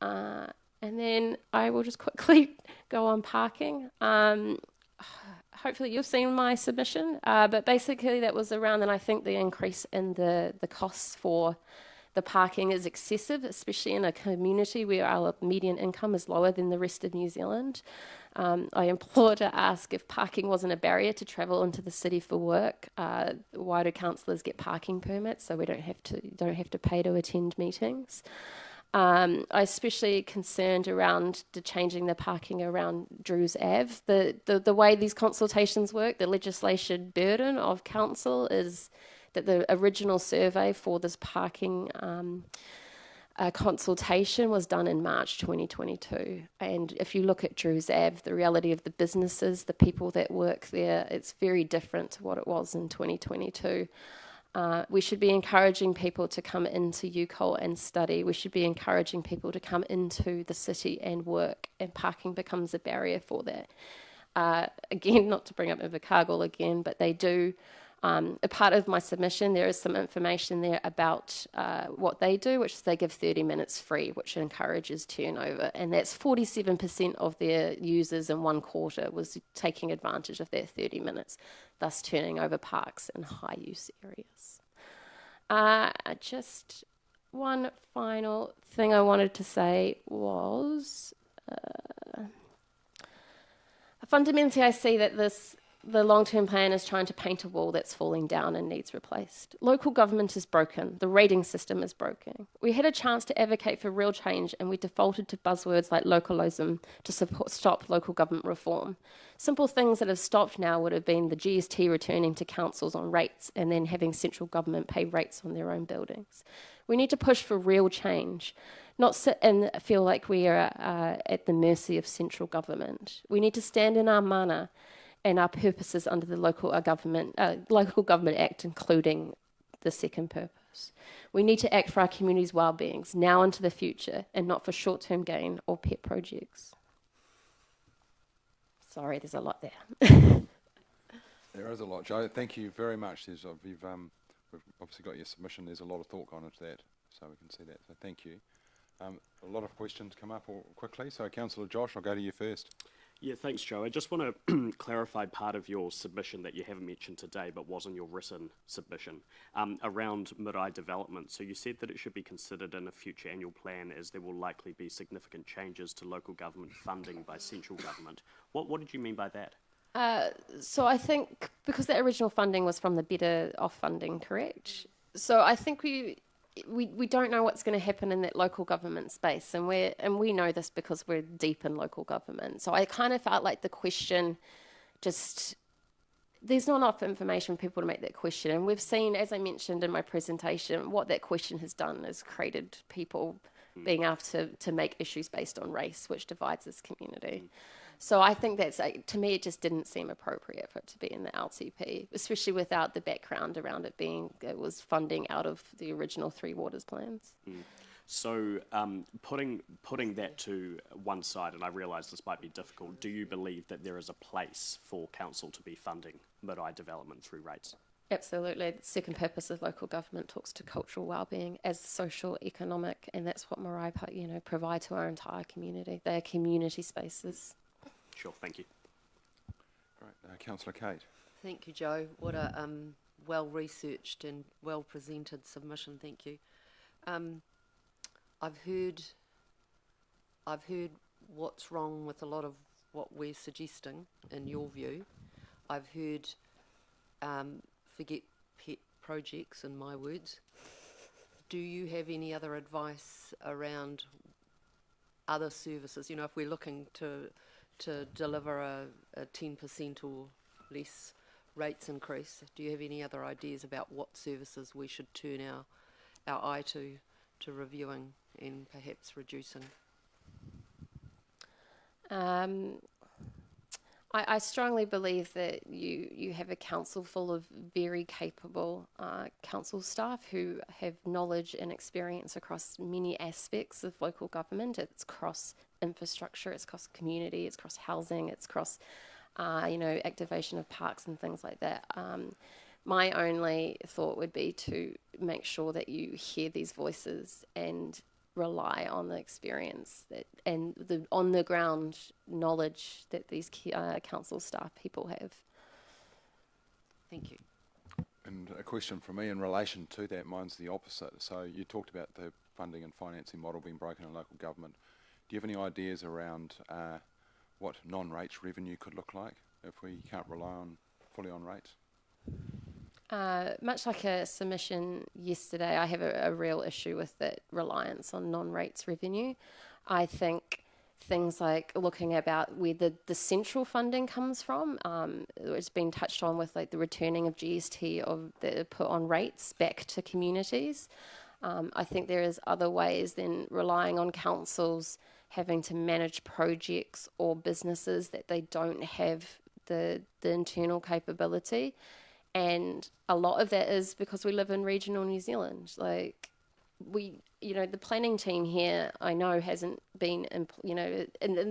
And then I will just quickly go on parking. Hopefully you've seen my submission, but basically that was around, and I think the increase in the costs for the parking is excessive, especially in a community where our median income is lower than the rest of New Zealand. I implore to ask if parking wasn't a barrier to travel into the city for work. Why do councillors get parking permits so we don't have to pay to attend meetings? I especially concerned around changing the parking around Drews Ave. The way these consultations work, the legislation burden of council is that the original survey for this parking consultation was done in March 2022. And if you look at Drews Ave, the reality of the businesses, the people that work there, it's very different to what it was in 2022. We should be encouraging people to come into UCOL and study. We should be encouraging people to come into the city and work, and parking becomes a barrier for that. Again, not to bring up Invercargill again, but they do. A part of my submission, there is some information there about what they do, which is they give 30 minutes free, which encourages turnover. And that's 47% of their users in 1 quarter was taking advantage of that 30 minutes, thus turning over parks in high use areas. Just one final thing I wanted to say was, fundamentally I see that the long-term plan is trying to paint a wall that's falling down and needs replaced. Local government is broken. The rating system is broken. We had a chance to advocate for real change, and we defaulted to buzzwords like localism to stop local government reform. Simple things that have stopped now would have been the GST returning to councils on rates and then having central government pay rates on their own buildings. We need to push for real change, not sit and feel like we are at the mercy of central government. We need to stand in our mana and our purposes under the Local Government Act, including the second purpose. We need to act for our community's well-beings now into the future, and not for short-term gain or pet projects. Sorry, there's a lot there. There is a lot, Joe. Thank you very much. We've obviously got your submission. There's a lot of thought gone into that, so we can see that. So thank you. A lot of questions come up quickly. So Councillor Josh, I'll go to you first. Yeah, thanks, Joe. I just want to clarify part of your submission that you haven't mentioned today but was in your written submission around Marae development. So you said that it should be considered in a future annual plan as there will likely be significant changes to local government funding by central government. What did you mean by that? So I think because the original funding was from the Better Off funding, correct? So I think we don't know what's going to happen in that local government space, and we know this because we're deep in local government. So I kind of felt like the question there's not enough information for people to make that question. And we've seen, as I mentioned in my presentation, what that question has done is created people being able to make issues based on race, which divides this community. So I think to me, it just didn't seem appropriate for it to be in the LTP, especially without the background around it was funding out of the original Three Waters plans. So putting that to one side, and I realise this might be difficult, do you believe that there is a place for council to be funding Marae development through rates? Absolutely. The second purpose of local government talks to cultural wellbeing as social, economic, and that's what Marae provide to our entire community. They are community spaces. Sure, thank you. Right, Councillor Kate. Thank you, Joe. What a well-researched and well-presented submission, thank you. I've heard what's wrong with a lot of what we're suggesting, in your view. I've heard forget pet projects, in my words. Do you have any other advice around other services? You know, if we're looking to deliver a 10% or less rates increase, do you have any other ideas about what services we should turn our eye to reviewing and perhaps reducing? I strongly believe that you have a council full of very capable council staff who have knowledge and experience across many aspects of local government. It's across infrastructure, it's across community, it's across housing, it's across activation of parks and things like that. My only thought would be to make sure that you hear these voices and rely on the experience and the on-the-ground knowledge that these council staff people have. Thank you. And a question from me in relation to that, mine's the opposite. So you talked about the funding and financing model being broken in local government. Do you have any ideas around what non-rates revenue could look like if we can't rely fully on rates? Much like a submission yesterday, I have a real issue with that reliance on non-rates revenue. I think things like looking about where the central funding comes from. It's been touched on with like the returning of GST of the put on rates back to communities. I think there is other ways than relying on councils having to manage projects or businesses that they don't have the internal capability. And a lot of that is because we live in regional New Zealand. Like the planning team here, I know hasn't been, and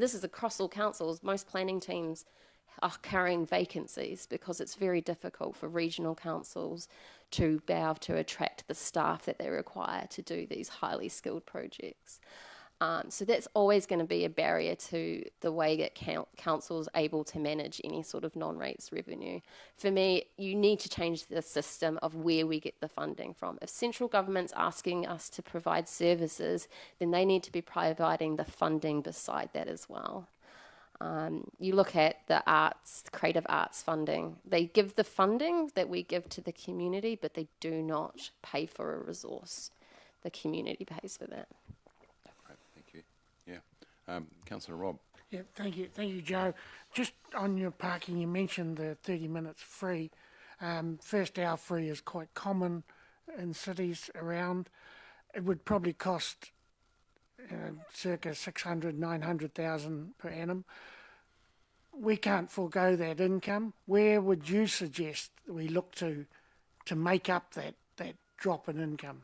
this is across all councils, most planning teams are carrying vacancies because it's very difficult for regional councils to be able to attract the staff that they require to do these highly skilled projects. So that's always going to be a barrier to the way that council is able to manage any sort of non-rates revenue. For me, you need to change the system of where we get the funding from. If central government's asking us to provide services, then they need to be providing the funding beside that as well. You look at the arts, creative arts funding. They give the funding that we give to the community, but they do not pay for a resource. The community pays for that. Councillor Rob. Yeah, thank you, Joe. Just on your parking, you mentioned the 30 minutes free. First hour free is quite common in cities around. It would probably cost circa 600, 900,000 per annum. We can't forego that income. Where would you suggest we look to make up that drop in income?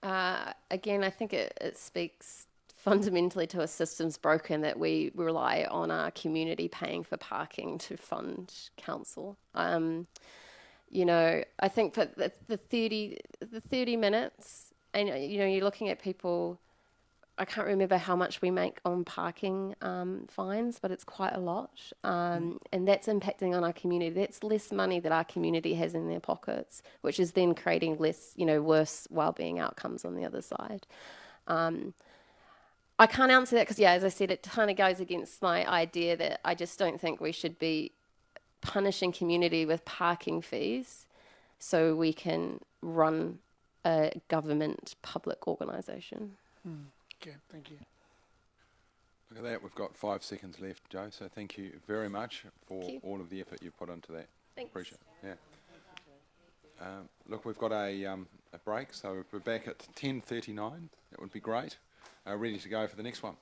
Again, I think it speaks fundamentally to a systems broken that we rely on our community paying for parking to fund council. I think for the 30 minutes, and you're looking at people. I can't remember how much we make on parking fines, but it's quite a lot, and that's impacting on our community. That's less money that our community has in their pockets, which is then creating less, worse wellbeing outcomes on the other side. I can't answer that because, as I said, it kind of goes against my idea that I just don't think we should be punishing community with parking fees so we can run a government public organisation. Okay, thank you. Look at that, we've got 5 seconds left, Joe, so thank you very much for all of the effort you put into that. Thanks. Appreciate it. Yeah. Look, we've got a break, so if we're back at 10:39, that would be great. Ready to go for the next one.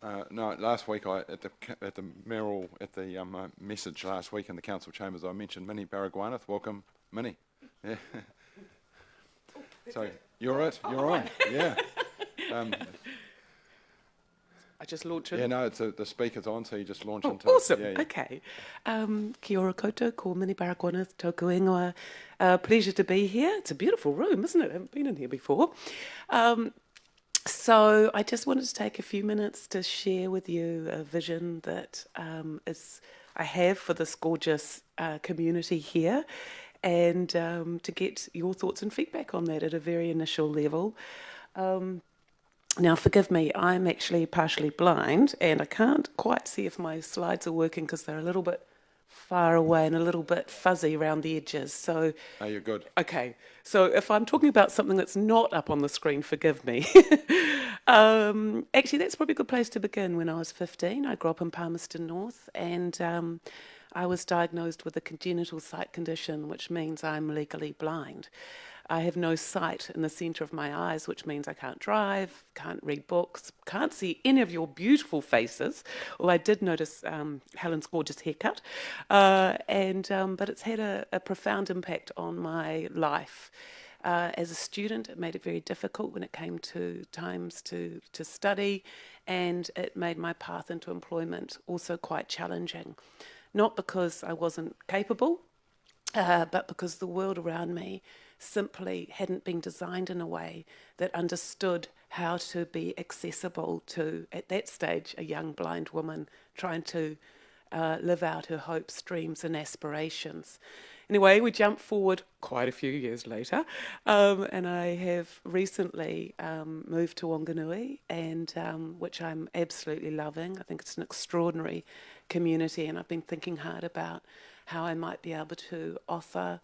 No, last week at the mayoral message last week in the council chambers, I mentioned Minnie Baragwanath. Welcome, Minnie. Yeah. So you're it. You're on. Yeah. I just launched it. Yeah, no, the speaker's on, so you just launch into awesome. it. Yeah, yeah. Okay. Kia ora koutou, ko Minnie Baragwanath, tōku ingoa. Pleasure to be here. It's a beautiful room, isn't it? I haven't been in here before. So I just wanted to take a few minutes to share with you a vision that I have for this gorgeous community here, and to get your thoughts and feedback on that at a very initial level. Now, forgive me, I'm actually partially blind, and I can't quite see if my slides are working because they're a little bit far away and a little bit fuzzy around the edges. So, oh, you're good. Okay, so if I'm talking about something that's not up on the screen, forgive me. Actually, that's probably a good place to begin. When I was 15, I grew up in Palmerston North, and I was diagnosed with a congenital sight condition, which means I'm legally blind. I have no sight in the centre of my eyes, which means I can't drive, can't read books, can't see any of your beautiful faces. Well, I did notice Helen's gorgeous haircut, but it's had a profound impact on my life. As a student, it made it very difficult when it came to times to study, and it made my path into employment also quite challenging. Not because I wasn't capable, but because the world around me simply hadn't been designed in a way that understood how to be accessible to, at that stage, a young blind woman trying to live out her hopes, dreams and aspirations. Anyway, we jump forward quite a few years later, and I have recently moved to Wanganui, and which I'm absolutely loving. I think it's an extraordinary community, and I've been thinking hard about how I might be able to offer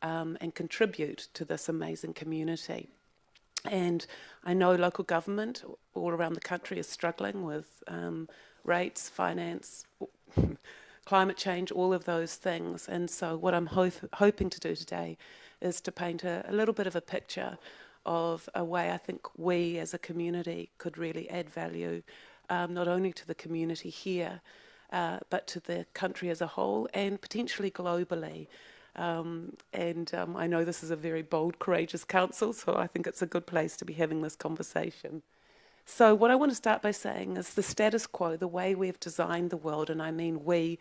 and contribute to this amazing community. And I know local government all around the country is struggling with rates, finance, climate change, all of those things. And so what I'm hoping to do today is to paint a little bit of a picture of a way I think we as a community could really add value, not only to the community here, but to the country as a whole and potentially globally. I know this is a very bold, courageous council, so I think it's a good place to be having this conversation. So what I want to start by saying is the status quo, the way we've designed the world, and I mean we,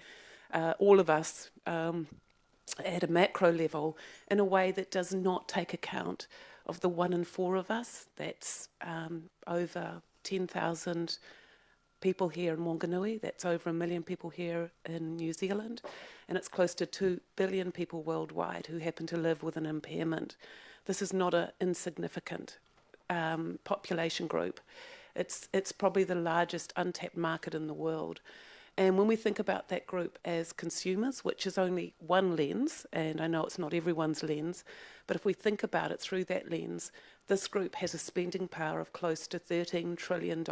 all of us, at a macro level, in a way that does not take account of the 1 in 4 of us. That's over 10,000 people here in Wanganui. That's over 1 million people here in New Zealand. And it's close to 2 billion people worldwide who happen to live with an impairment. This is not an insignificant population group. It's probably the largest untapped market in the world. And when we think about that group as consumers, which is only one lens, and I know it's not everyone's lens, but if we think about it through that lens, this group has a spending power of close to $13 trillion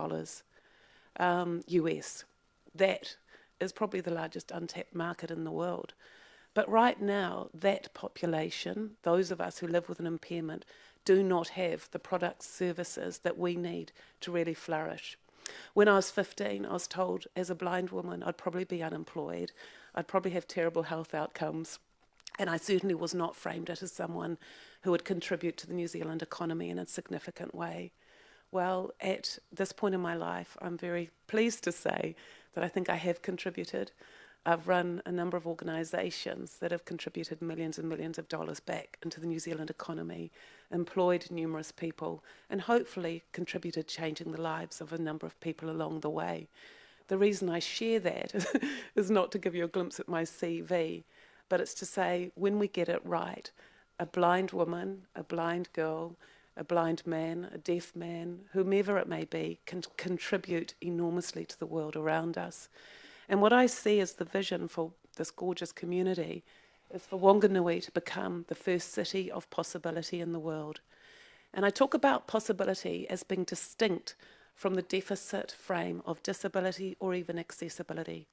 US. That is probably the largest untapped market in the world. But right now, that population, those of us who live with an impairment, do not have the products, services that we need to really flourish. When I was 15, I was told as a blind woman I'd probably be unemployed, I'd probably have terrible health outcomes, and I certainly was not framed as someone who would contribute to the New Zealand economy in a significant way. Well, at this point in my life, I'm very pleased to say that I think I have contributed. I've run a number of organisations that have contributed millions and millions of dollars back into the New Zealand economy, employed numerous people, and hopefully contributed changing the lives of a number of people along the way. The reason I share that is not to give you a glimpse at my CV, but it's to say when we get it right, a blind woman, a blind girl, a blind man, a deaf man, whomever it may be, can contribute enormously to the world around us. And what I see as the vision for this gorgeous community is for Wanganui to become the first city of possibility in the world. And I talk about possibility as being distinct from the deficit frame of disability or even accessibility.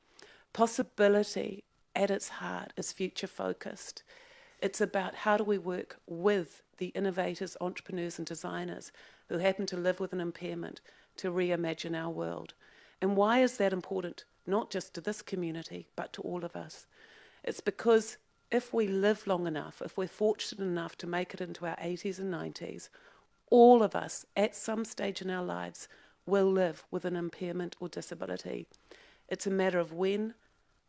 Possibility at its heart is future focused. It's about how do we work with the innovators, entrepreneurs and designers who happen to live with an impairment to reimagine our world. And why is that important? Not just to this community, but to all of us. It's because if we live long enough, if we're fortunate enough to make it into our 80s and 90s, all of us at some stage in our lives will live with an impairment or disability. It's a matter of when,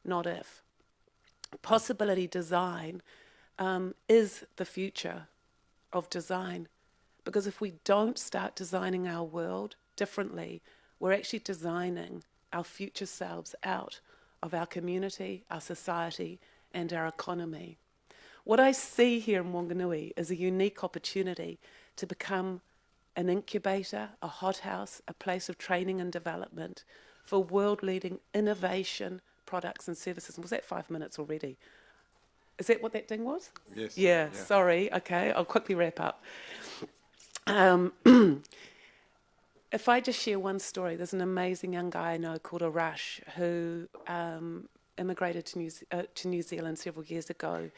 not if. Possibility design is the future of design, because if we don't start designing our world differently, we're actually designing our future selves out of our community, our society, and our economy. What I see here in Wanganui is a unique opportunity to become an incubator, a hothouse, a place of training and development for world-leading innovation products and services. Was that 5 minutes already? Is that what that ding was? Yes. Yeah, sorry. Okay, I'll quickly wrap up. If I just share one story, there's an amazing young guy I know called Arash who immigrated to New Zealand several years ago.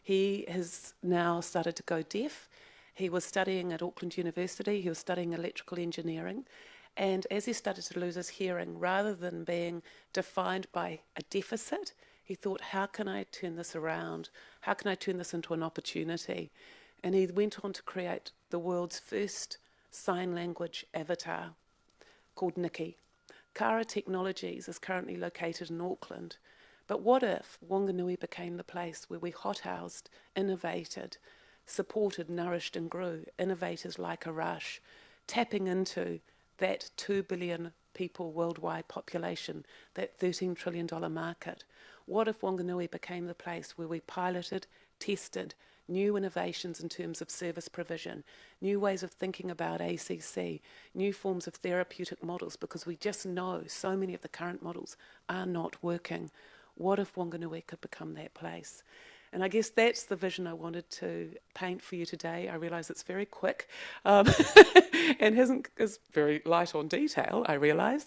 He has now started to go deaf. He was studying at Auckland University. He was studying electrical engineering. And as he started to lose his hearing, rather than being defined by a deficit, he thought, how can I turn this around? How can I turn this into an opportunity? And he went on to create the world's first sign language avatar called Nikki. Kara Technologies is currently located in Auckland. But what if Wanganui became the place where we hothoused, innovated, supported, nourished and grew innovators like Arash, tapping into that 2 billion people worldwide population, that $13 trillion market? What if Wanganui became the place where we piloted, tested new innovations in terms of service provision, new ways of thinking about ACC, new forms of therapeutic models, because we just know so many of the current models are not working? What if Wanganui could become that place? And I guess that's the vision I wanted to paint for you today. I realise it's very quick and is very light on detail, I realise.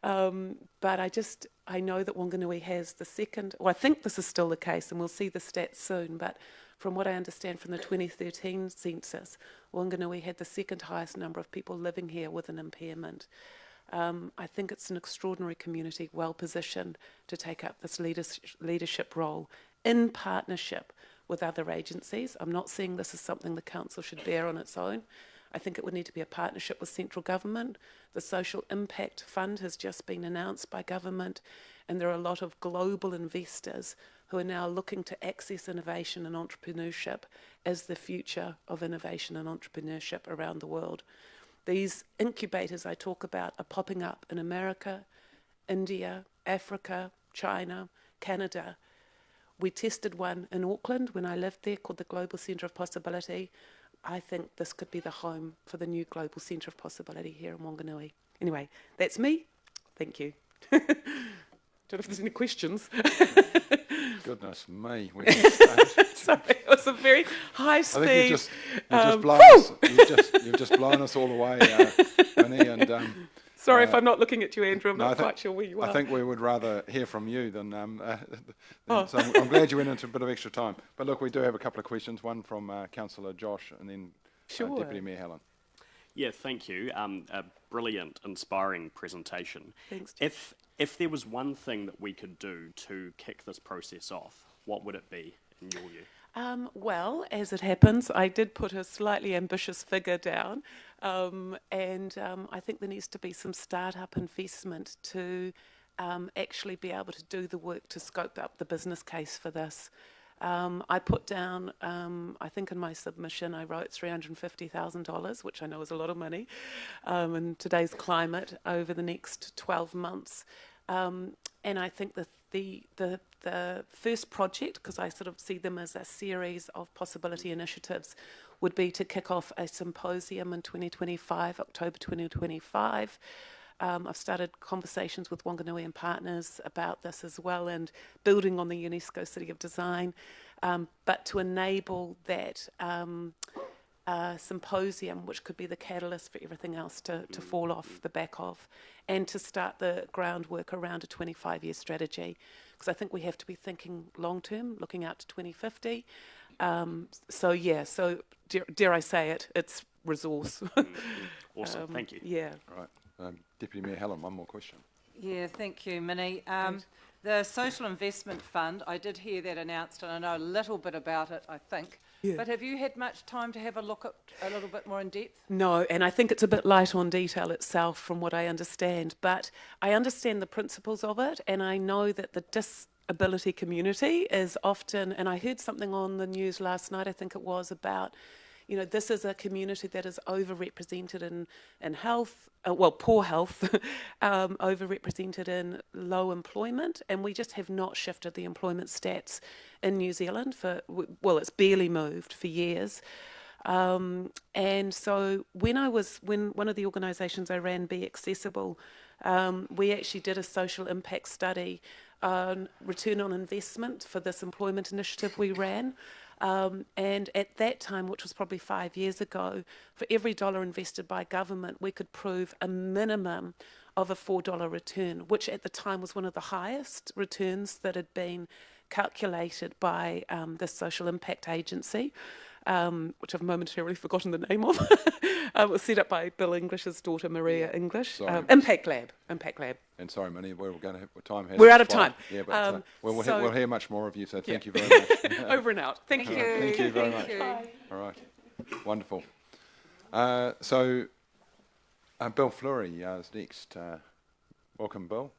But I know that Wanganui has the second, well, I think this is still the case, and we'll see the stats soon, but from what I understand from the 2013 census, Wanganui had the second highest number of people living here with an impairment. I think it's an extraordinary community, well positioned to take up this leadership role in partnership with other agencies. I'm not seeing this as something the council should bear on its own. I think it would need to be a partnership with central government. The Social Impact Fund has just been announced by government, and there are a lot of global investors who are now looking to access innovation and entrepreneurship as the future of innovation and entrepreneurship around the world. These incubators I talk about are popping up in America, India, Africa, China, Canada. We tested one in Auckland when I lived there called the Global Centre of Possibility. I think this could be the home for the new Global Centre of Possibility here in Wanganui. Anyway, that's me. Thank you. Don't know if there's any questions. Goodness me. Sorry, it was a very high speed. I think you've just blown us all away, Winnie. And sorry if I'm not looking at you, Andrew. I'm no, not quite sure where you are. I think we would rather hear from you than. So I'm glad you went into a bit of extra time. But look, we do have a couple of questions. One from Councillor Josh, and then Deputy Mayor Helen. Yeah, thank you. A brilliant, inspiring presentation. Thanks. If there was one thing that we could do to kick this process off, what would it be, in your view? Well, as it happens, I did put a slightly ambitious figure down, and I think there needs to be some start-up investment to actually be able to do the work to scope up the business case for this. I put down, I think in my submission, I wrote $350,000, which I know is a lot of money in today's climate, over the next 12 months. And I think the first project, because I sort of see them as a series of possibility initiatives, would be to kick off a symposium in 2025, October 2025. I've started conversations with Wanganui and partners about this as well, and building on the UNESCO City of Design, but to enable that symposium, which could be the catalyst for everything else to fall off the back of, and to start the groundwork around a 25-year strategy, because I think we have to be thinking long-term, looking out to 2050. So dare I say it, it's resource. Awesome, thank you. Yeah. Right. Deputy Mayor Helen, one more question. Yeah, thank you, Minnie. The Social Investment Fund, I did hear that announced, and I know a little bit about it, I think. Yeah. But have you had much time to have a look at a little bit more in depth? No, and I think it's a bit light on detail itself from what I understand, but I understand the principles of it, and I know that the disability community is often, and I heard something on the news last night, I think it was, about, you know, this is a community that is overrepresented in health, poor health, overrepresented in low employment, and we just have not shifted the employment stats in New Zealand it's barely moved for years. And so when one of the organisations I ran, Be Accessible, we actually did a social impact study on return on investment for this employment initiative we ran. And at that time, which was probably 5 years ago, for every dollar invested by government, we could prove a minimum of a $4 return, which at the time was one of the highest returns that had been calculated by the Social Impact Agency, which I've momentarily forgotten the name of. It was set up by Bill English's daughter, Maria English. Impact Lab. And sorry, Minnie, we're going to time has We're out of flown. time. Yeah, but we'll hear much more of you. So thank you very much. Over and out. Thank you. Thank you very Thank much. you. All right, wonderful. Bill Fleury is next. Welcome, Bill.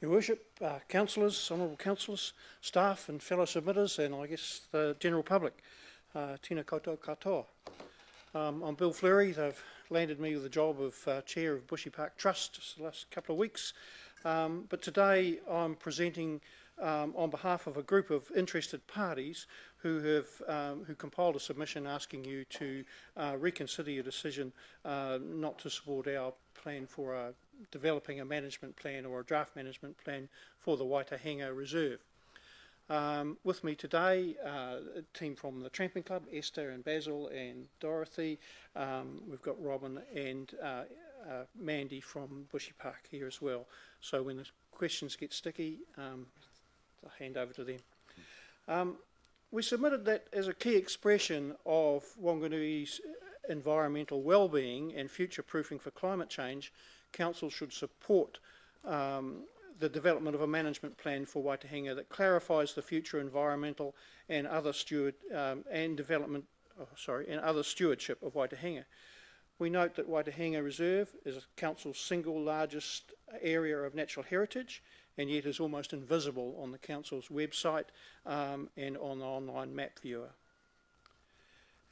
Your Worship, councillors, honourable councillors, staff and fellow submitters, and I guess the general public, tēnā koutou katoa. I'm Bill Fleury. They've landed me with the job of Chair of Bushy Park Trust the last couple of weeks. But today I'm presenting on behalf of a group of interested parties who compiled a submission asking you to reconsider your decision not to support our plan for developing a management plan or a draft management plan for the Waitahenga Reserve. With me today, a team from the Tramping Club, Esther and Basil and Dorothy. We've got Robin and Mandy from Bushy Park here as well. So when the questions get sticky, I'll hand over to them. We submitted that as a key expression of Wanganui's environmental well-being and future-proofing for climate change, Council should support the development of a management plan for Waitahenga that clarifies the future environmental and other stewardship of Waitahenga. We note that Waitahenga Reserve is Council's single largest area of natural heritage, and yet is almost invisible on the Council's website and on the online map viewer.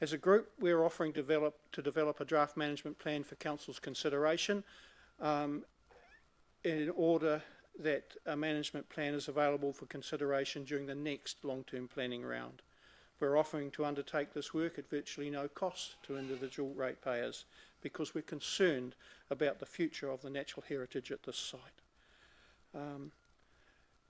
As a group, we're offering to develop a draft management plan for Council's consideration in order that a management plan is available for consideration during the next long-term planning round. We're offering to undertake this work at virtually no cost to individual ratepayers because we're concerned about the future of the natural heritage at this site.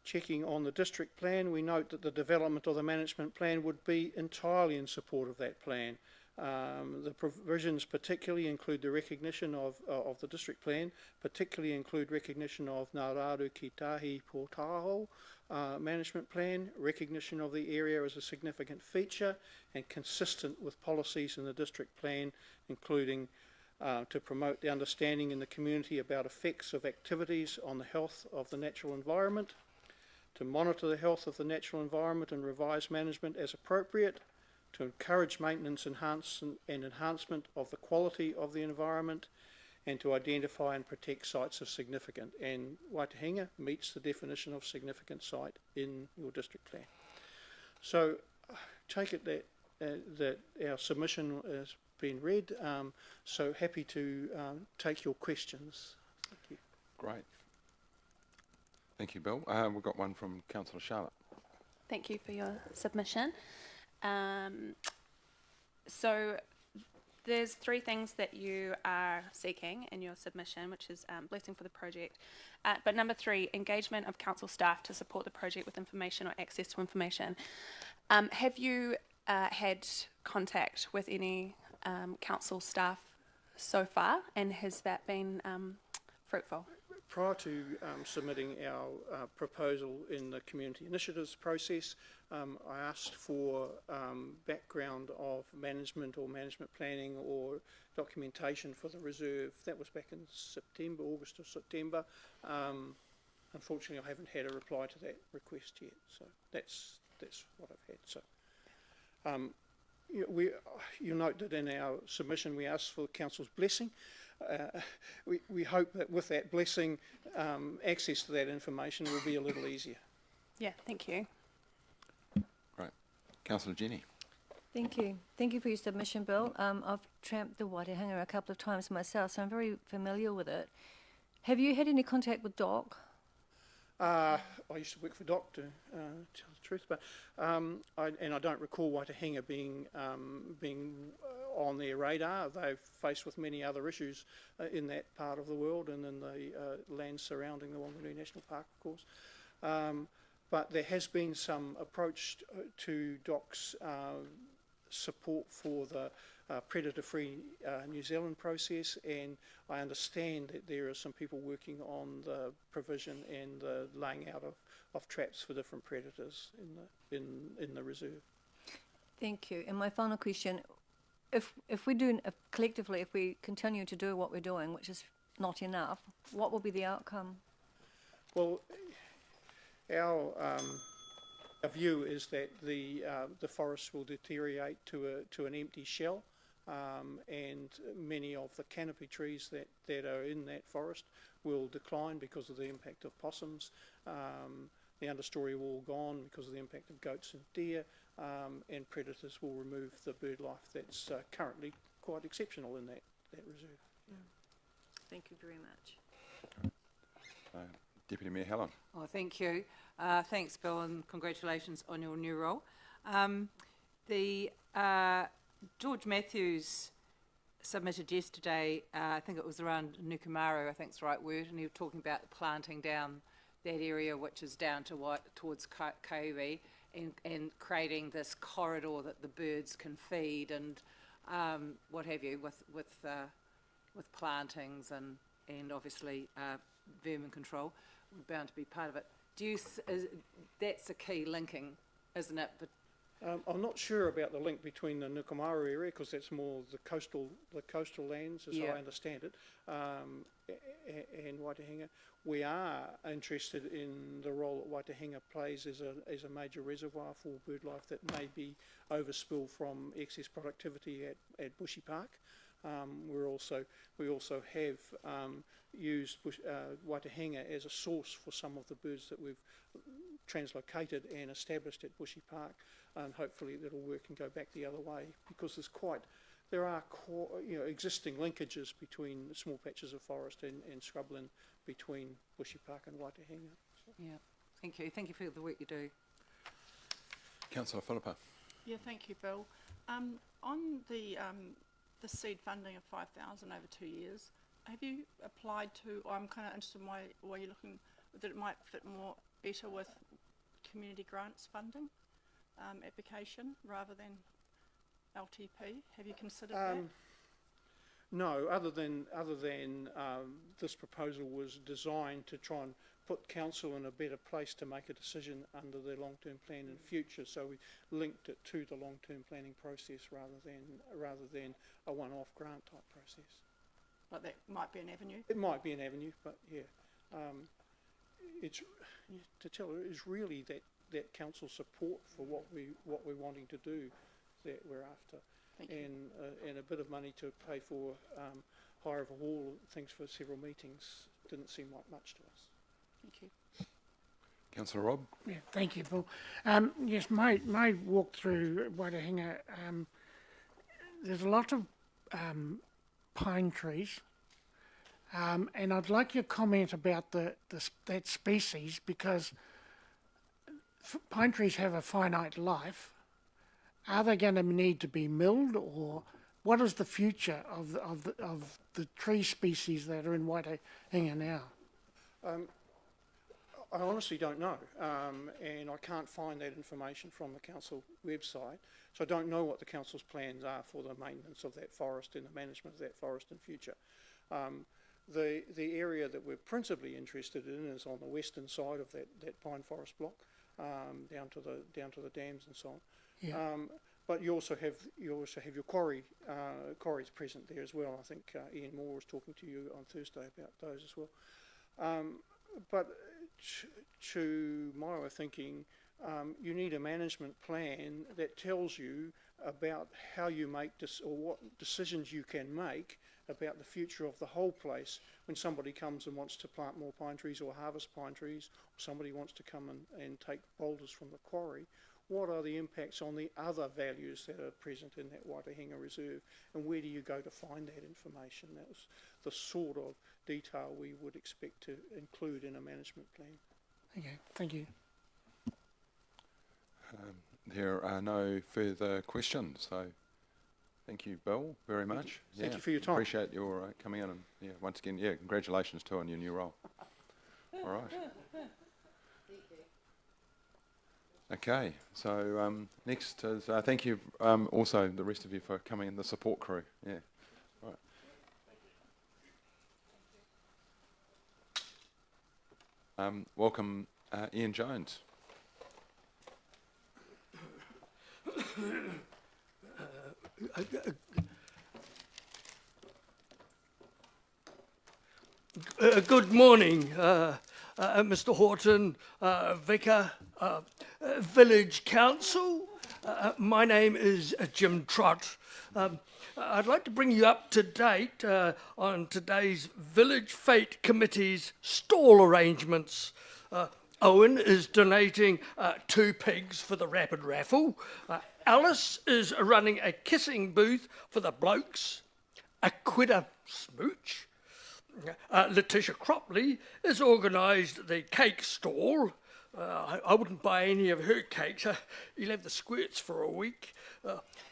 Checking on the district plan, we note that the development of the management plan would be entirely in support of that plan. The provisions particularly include the recognition of the district plan, particularly include recognition of Ngā Raru Ki Tahi Pōtaho management plan, recognition of the area as a significant feature and consistent with policies in the district plan, including to promote the understanding in the community about effects of activities on the health of the natural environment, to monitor the health of the natural environment and revise management as appropriate, to encourage maintenance and enhancement of the quality of the environment, and to identify and protect sites of significance. And Waitahenga meets the definition of significant site in your district plan. So take it that our submission has been read, so happy to take your questions. Thank you. Great. Thank you, Bill. We've got one from Councillor Charlotte. Thank you for your submission. So there's 3 things that you are seeking in your submission, which is blessing for the project. But number 3, engagement of council staff to support the project with information or access to information. Have you had contact with any council staff so far, and has that been fruitful. Prior to submitting our proposal in the community initiatives process, I asked for background of management or management planning or documentation for the reserve. That was back in September, August or September. Unfortunately, I haven't had a reply to that request yet, so that's what I've had. So, you'll note that in our submission we asked for Council's blessing. We hope that with that blessing, access to that information will be a little easier. Yeah, thank you. Right. Councillor Jenny. Thank you. Thank you for your submission, Bill. I've tramped the Waitangi a couple of times myself, so I'm very familiar with it. Have you had any contact with Doc? I used to work for Doc, to tell the truth, but I don't recall Waitangi being on their radar. They're faced with many other issues in that part of the world and in the land surrounding the Whanganui National Park, of course. But there has been some approach to Doc's support for the predator-free New Zealand process, and I understand that there are some people working on the provision and the laying out of traps for different predators in the reserve. Thank you. And my final question, if we do, collectively, if we continue to do what we're doing, which is not enough, what will be the outcome? Well, our view is that the forests will deteriorate to an empty shell, and many of the canopy trees that are in that forest will decline because of the impact of possums. The understory wall gone because of the impact of goats and deer, and predators will remove the bird life that's currently quite exceptional in that reserve. Yeah. Thank you very much. Deputy Mayor Helen. Oh, thank you. Thanks, Bill, and congratulations on your new role. George Matthews submitted yesterday, I think it was around Nukumaru, I think it's the right word, and he was talking about planting down that area which is down to towards Kauri and creating this corridor that the birds can feed and what have you with plantings and obviously vermin control. We're bound to be part of it. That's the key linking, isn't it? But I'm not sure about the link between the Nukumaru area because that's more the coastal lands, as I understand it, and Waitangi. We are interested in the role that Waitangi plays as a major reservoir for bird life that may be overspill from excess productivity at Bushy Park. We also have used Waitangi as a source for some of the birds that we've translocated and established at Bushy Park, and hopefully that'll work and go back the other way because there are existing linkages between small patches of forest and scrubland between Bushy Park and Waitangi. Yeah, thank you. Thank you for the work you do. Councillor Philippa. Yeah, thank you, Bill. On the seed funding of 5,000 over 2 years, have you applied to? I'm kind of interested in why you're looking that it might fit better with community grants funding application rather than LTP. Have you considered that? No, other than this proposal was designed to try and put council in a better place to make a decision under the long-term plan in future. So we linked it to the long-term planning process rather than a one-off grant type process. But that might be an avenue. It might be an avenue, but yeah, it's really that council support for what we're wanting to do that we're after. And a bit of money to pay for hire of a hall, things for several meetings, didn't seem like much to us. Thank you. Councillor Rob. Yeah, thank you, Paul. Yes, my walk through Waitangi, there's a lot of pine trees, and I'd like your comment about that species because pine trees have a finite life. Are they going to need to be milled, or what is the future of the tree species that are in Waitangi now? I honestly don't know, and I can't find that information from the council website, so I don't know what the council's plans are for the maintenance of that forest and the management of that forest in future. The area that we're principally interested in is on the western side of that pine forest block, down to the dams and so on. Yeah. But you also have your quarries present there as well. I think Ian Moore was talking to you on Thursday about those as well. But to my way of thinking, you need a management plan that tells you about how you make or what decisions you can make about the future of the whole place when somebody comes and wants to plant more pine trees or harvest pine trees, or somebody wants to come and take boulders from the quarry. What are the impacts on the other values that are present in that Waitangi Reserve, and where do you go to find that information? That was the sort of detail we would expect to include in a management plan. Okay, thank you. There are no further questions, so thank you, Bill, very much. Thank you for your time. Appreciate your coming in, and once again, congratulations too on your new role. All right. Okay, so next is thank you also the rest of you for coming in, the support crew. Yeah, right. Welcome, Ian Jones. Good morning, Mr. Horton, Vicar, Village Council. My name is Jim Trott. I'd like to bring you up to date on today's Village Fete Committee's stall arrangements. Owen is donating 2 pigs for the rapid raffle. Alice is running a kissing booth for the blokes. A quidder smooch. Letitia Cropley has organised the cake stall. I wouldn't buy any of her cakes. You'll have the squirts for a week.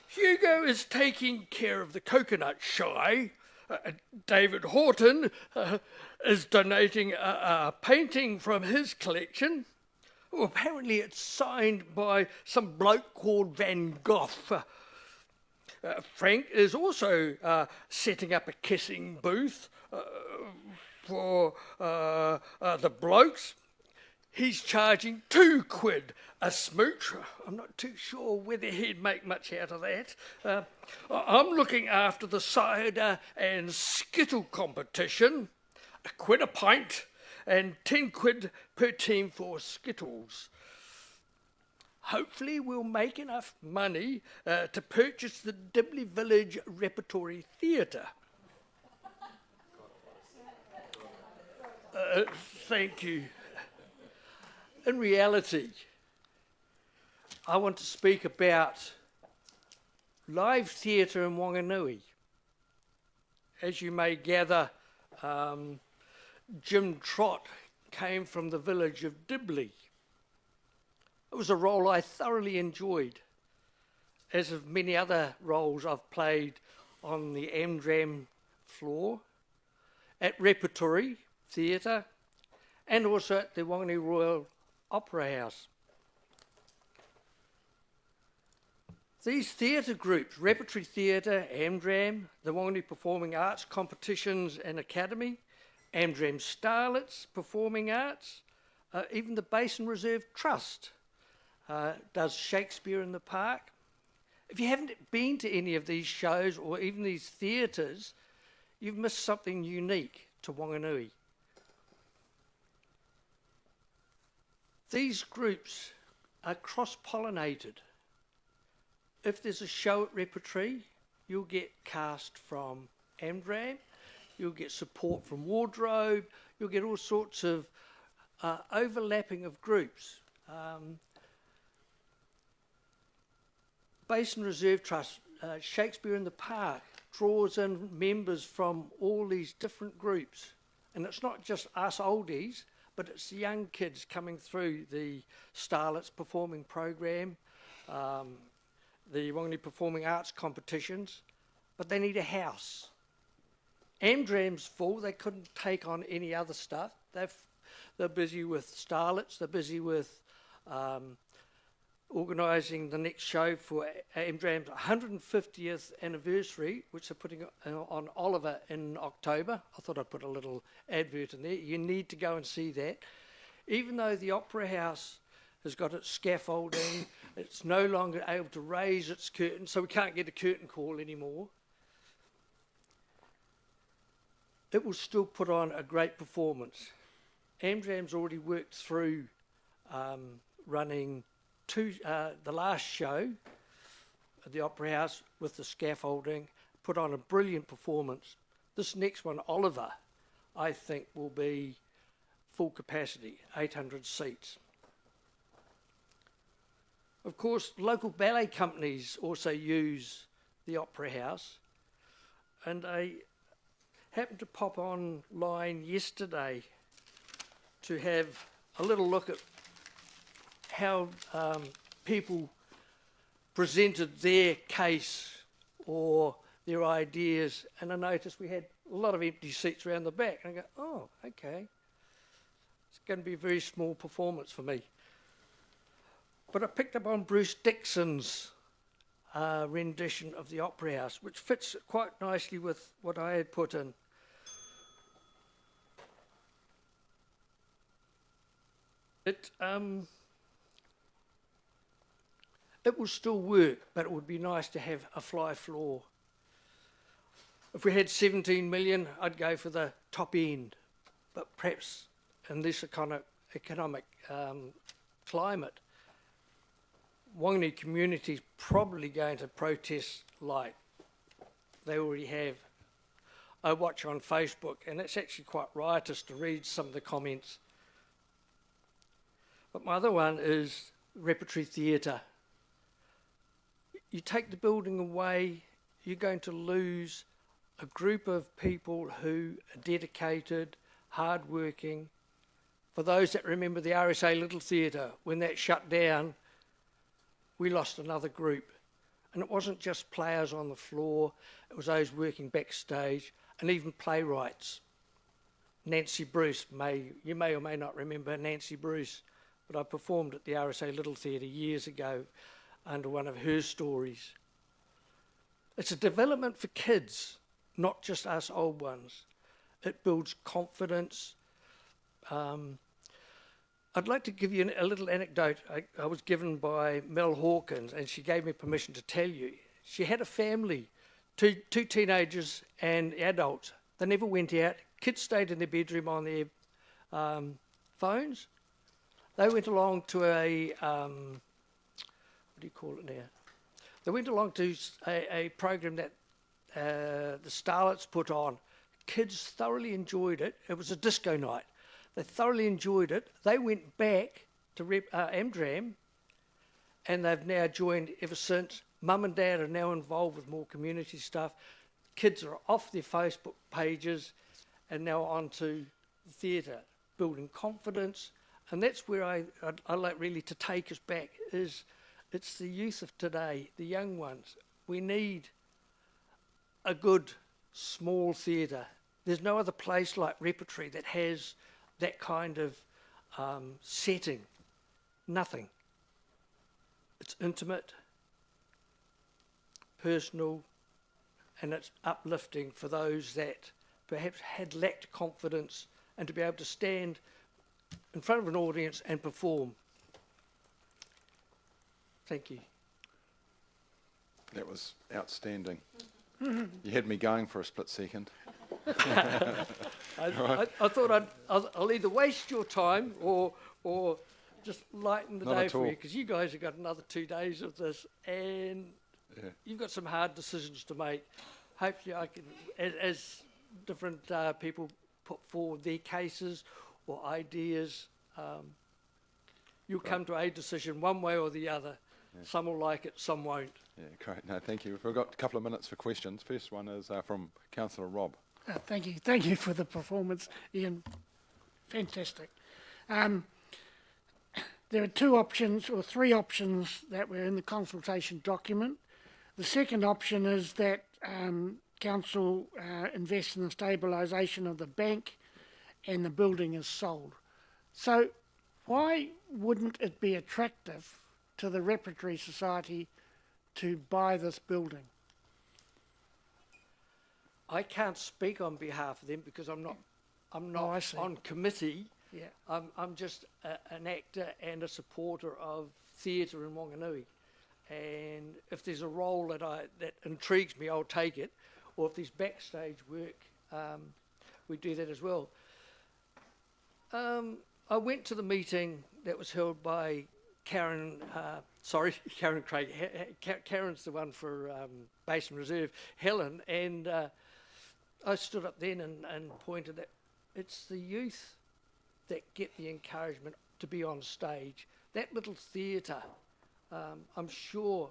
Hugo is taking care of the coconut shy. David Horton is donating a painting from his collection. Oh, apparently it's signed by some bloke called Van Gogh. Frank is also setting up a kissing booth for the blokes. He's charging £2 a smooch. I'm not too sure whether he'd make much out of that. I'm looking after the cider and skittle competition. £1 a pint and £10 per team for skittles. Hopefully we'll make enough money to purchase the Dibley Village Repertory Theatre. Thank you. In reality, I want to speak about live theatre in Wanganui. As you may gather, Jim Trott came from the village of Dibley. It was a role I thoroughly enjoyed, as have many other roles I've played on the Amdram floor, at Repertory Theatre, and also at the Wanganui Royal Opera House. These theatre groups, Repertory Theatre, Amdram, the Wanganui Performing Arts Competitions and Academy, Amdram Starlets Performing Arts, even the Basin Reserve Trust does Shakespeare in the Park. If you haven't been to any of these shows or even these theatres, you've missed something unique to Wanganui. These groups are cross-pollinated. If there's a show at Repertory, you'll get cast from Amdram, you'll get support from Wardrobe, you'll get all sorts of overlapping of groups. Basin Reserve Trust, Shakespeare in the Park, draws in members from all these different groups. And it's not just us oldies, but it's young kids coming through the Starlets performing program, the Wanganui Performing Arts competitions, but they need a house. Amdram's full, they couldn't take on any other stuff. They're busy with Starlets, they're busy with organising the next show for MDRAM's 150th anniversary, which they're putting on Oliver in October. I thought I'd put a little advert in there. You need to go and see that. Even though the Opera House has got its scaffolding, it's no longer able to raise its curtain, so we can't get a curtain call anymore. It will still put on a great performance. MDRAM's already worked through running the last show at the Opera House with the scaffolding, put on a brilliant performance. This next one, Oliver, I think will be full capacity, 800 seats. Of course, local ballet companies also use the Opera House, and I happened to pop online yesterday to have a little look at how people presented their case or their ideas, and I noticed we had a lot of empty seats around the back, and I go, oh, okay, it's going to be a very small performance for me. But I picked up on Bruce Dixon's rendition of the Opera House, which fits quite nicely with what I had put in. It will still work, but it would be nice to have a fly floor. If we had 17 million, I'd go for the top end, but perhaps in this economic climate, Whanganui community is probably going to protest like they already have. I watch on Facebook, and it's actually quite riotous to read some of the comments. But my other one is repertory theatre. You take the building away, you're going to lose a group of people who are dedicated, hard-working. For those that remember the RSA Little Theatre, when that shut down, we lost another group. And it wasn't just players on the floor, it was those working backstage, and even playwrights. Nancy Bruce, you may or may not remember Nancy Bruce, but I performed at the RSA Little Theatre years ago under one of her stories. It's a development for kids, not just us old ones. It builds confidence. I'd like to give you a little anecdote I was given by Mel Hawkins, and she gave me permission to tell you. She had a family, two teenagers and adults. They never went out. Kids stayed in their bedroom on their phones. They went along to a, what do you call it now? They went along to a program that the Starlets put on. Kids thoroughly enjoyed it. It was a disco night. They thoroughly enjoyed it. They went back to MDRAM, and they've now joined ever since. Mum and Dad are now involved with more community stuff. Kids are off their Facebook pages and now on to the theatre, building confidence. And that's where I'd like really to take us back, is it's the youth of today, the young ones. We need a good, small theatre. There's no other place like Repertory that has that kind of setting. Nothing. It's intimate, personal, and it's uplifting for those that perhaps had lacked confidence, and to be able to stand in front of an audience and perform. Thank you. That was outstanding. You had me going for a split second. I thought I'll either waste your time or just lighten the day for you, because you guys have got another 2 days of this, and you've got some hard decisions to make. Hopefully I can, as different people put forward their cases or ideas, you'll come to a decision one way or the other. Yeah. Some will like it, some won't. Yeah, great. No, thank you. We've got a couple of minutes for questions. First one is from Councillor Rob. Thank you. Thank you for the performance, Ian. Fantastic. There are two options or three options that were in the consultation document. The second option is that council invests in the stabilisation of the bank and the building is sold. So why wouldn't it be attractive to the Repertory Society to buy this building? I can't speak on behalf of them because I'm not I see. on committee. Yeah. I'm just an actor and a supporter of theatre in Wanganui. And if there's a role that intrigues me, I'll take it. Or if there's backstage work, we do that as well. I went to the meeting that was held by Karen Craig. Karen's the one for Basin Reserve, Helen, and I stood up then and pointed that it's the youth that get the encouragement to be on stage. That little theatre, I'm sure,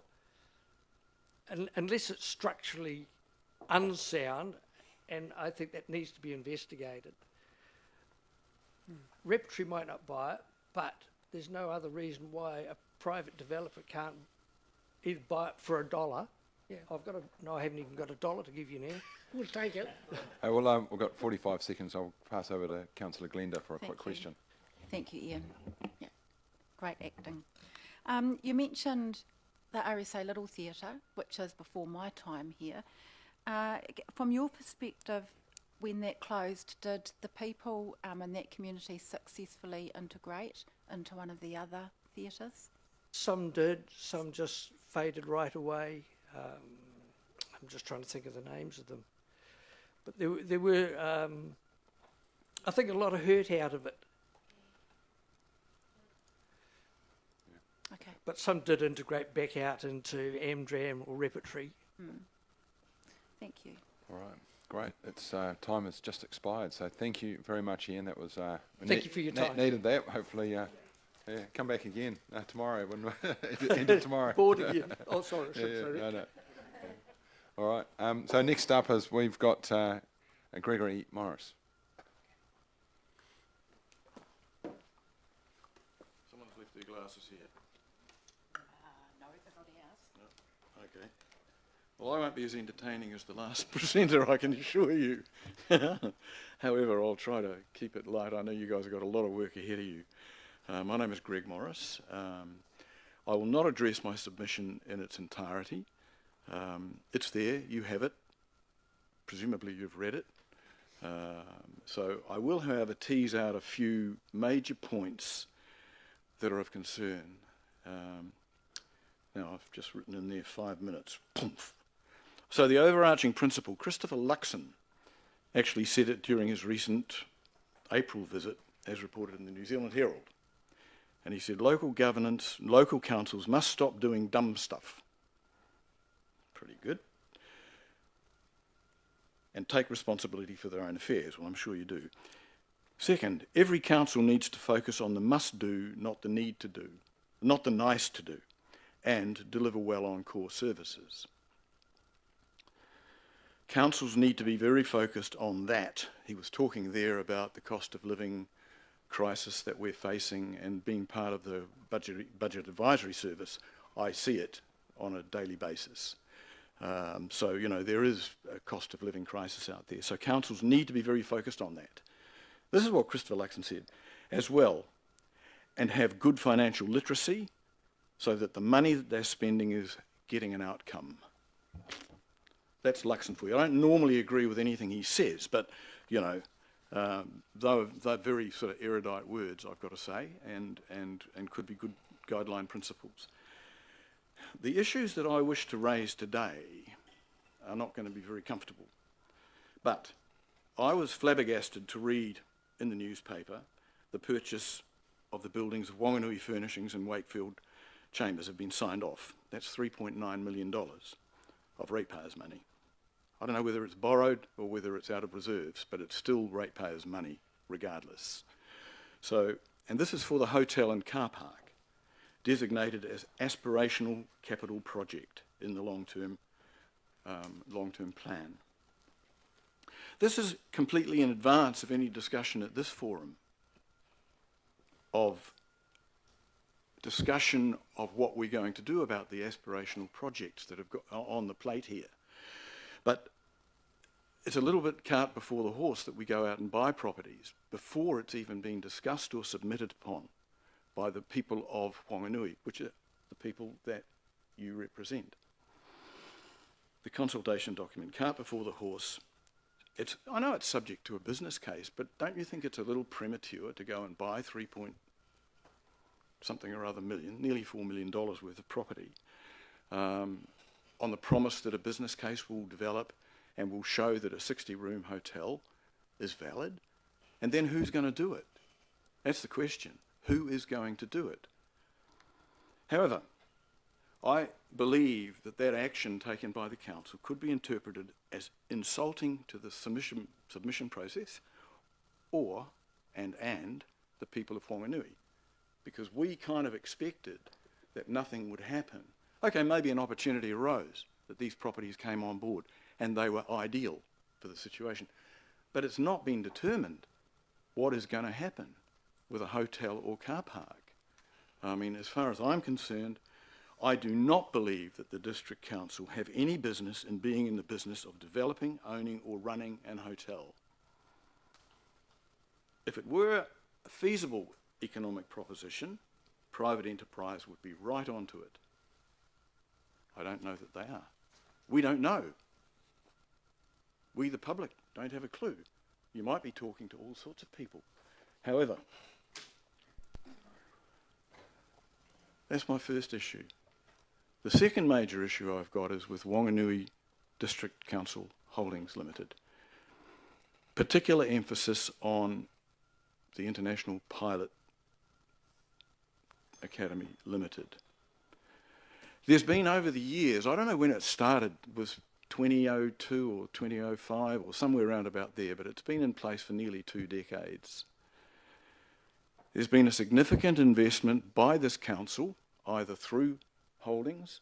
unless it's structurally unsound, and I think that needs to be investigated. Repertory might not buy it, but there's no other reason why a private developer can't either buy it for $1. Yeah, I haven't even got $1 to give you now. We'll take it. Well, we've got 45 seconds. I'll pass over to Councillor Glenda for a quick question. Thank you, Ian. Yeah. Great acting. You mentioned the RSA Little Theatre, which is before my time here. From your perspective, when that closed, did the people in that community successfully integrate into one of the other theatres? Some did, some just faded right away. I'm just trying to think of the names of them. But there were, I think, a lot of hurt out of it. Okay. But some did integrate back out into Amdram or Repertory. Thank you. All right, great. It's time has just expired, so thank you very much, Ian. That was thank you for your time. Needed that. Hopefully, come back again tomorrow when end of tomorrow. Bored again. Oh, sorry. No. All right. So next up is we've got Gregory Morris. Someone's left their glasses here. No, everybody else. No. Okay. Well, I won't be as entertaining as the last presenter, I can assure you. However, I'll try to keep it light. I know you guys have got a lot of work ahead of you. My name is Greg Morris. I will not address my submission in its entirety. It's there, you have it. Presumably you've read it. So I will, however, tease out a few major points that are of concern. Now, I've just written in there 5 minutes. Poof. So the overarching principle, Christopher Luxon actually said it during his recent April visit, as reported in the New Zealand Herald. And he said, local governance, local councils must stop doing dumb stuff. Pretty good. And take responsibility for their own affairs. Well, I'm sure you do. Second, every council needs to focus on the must do, not the need to do, not the nice to do, and deliver well on core services. Councils need to be very focused on that. He was talking there about the cost of living crisis that we're facing, and being part of the budget advisory service, I see it on a daily basis. So, you know, there is a cost of living crisis out there. So councils need to be very focused on that. This is what Christopher Luxon said as well, and have good financial literacy so that the money that they're spending is getting an outcome. That's Luxon for you. I don't normally agree with anything he says, but, you know, they're very sort of erudite words, I've got to say, and could be good guideline principles. The issues that I wish to raise today are not going to be very comfortable, but I was flabbergasted to read in the newspaper the purchase of the buildings of Wanganui Furnishings and Wakefield Chambers have been signed off. That's $3.9 million of ratepayers' money. I don't know whether it's borrowed or whether it's out of reserves, but it's still ratepayers' money regardless. So, and this is for the hotel and car park, designated as aspirational capital project in the long-term plan. This is completely in advance of any discussion at this forum of discussion of what we're going to do about the aspirational projects that have got on the plate here. But it's a little bit cart before the horse that we go out and buy properties before it's even been discussed or submitted upon by the people of Wanganui, which the people that you represent. The consultation document, cart before the horse. I know it's subject to a business case, but don't you think it's a little premature to go and buy 3 point something or other million, nearly $4 million worth of property, on the promise that a business case will develop and will show that a 60-room hotel is valid? And then who's going to do it? That's the question. Who is going to do it? However, I believe that that action taken by the council could be interpreted as insulting to the submission process and the people of Whanganui, because we kind of expected that nothing would happen. Okay, maybe an opportunity arose that these properties came on board and they were ideal for the situation, but it's not been determined what is going to happen with a hotel or car park. I mean, as far as I'm concerned, I do not believe that the District Council have any business in being in the business of developing, owning or running an hotel. If it were a feasible economic proposition, private enterprise would be right onto it. I don't know that they are. We don't know. We, the public, don't have a clue. You might be talking to all sorts of people. However, that's my first issue. The second major issue I've got is with Whanganui District Council Holdings Limited. Particular emphasis on the International Pilot Academy Limited. There's been over the years, I don't know when it started, it was 2002 or 2005 or somewhere around about there, but it's been in place for nearly 2 decades. There's been a significant investment by this council, either through holdings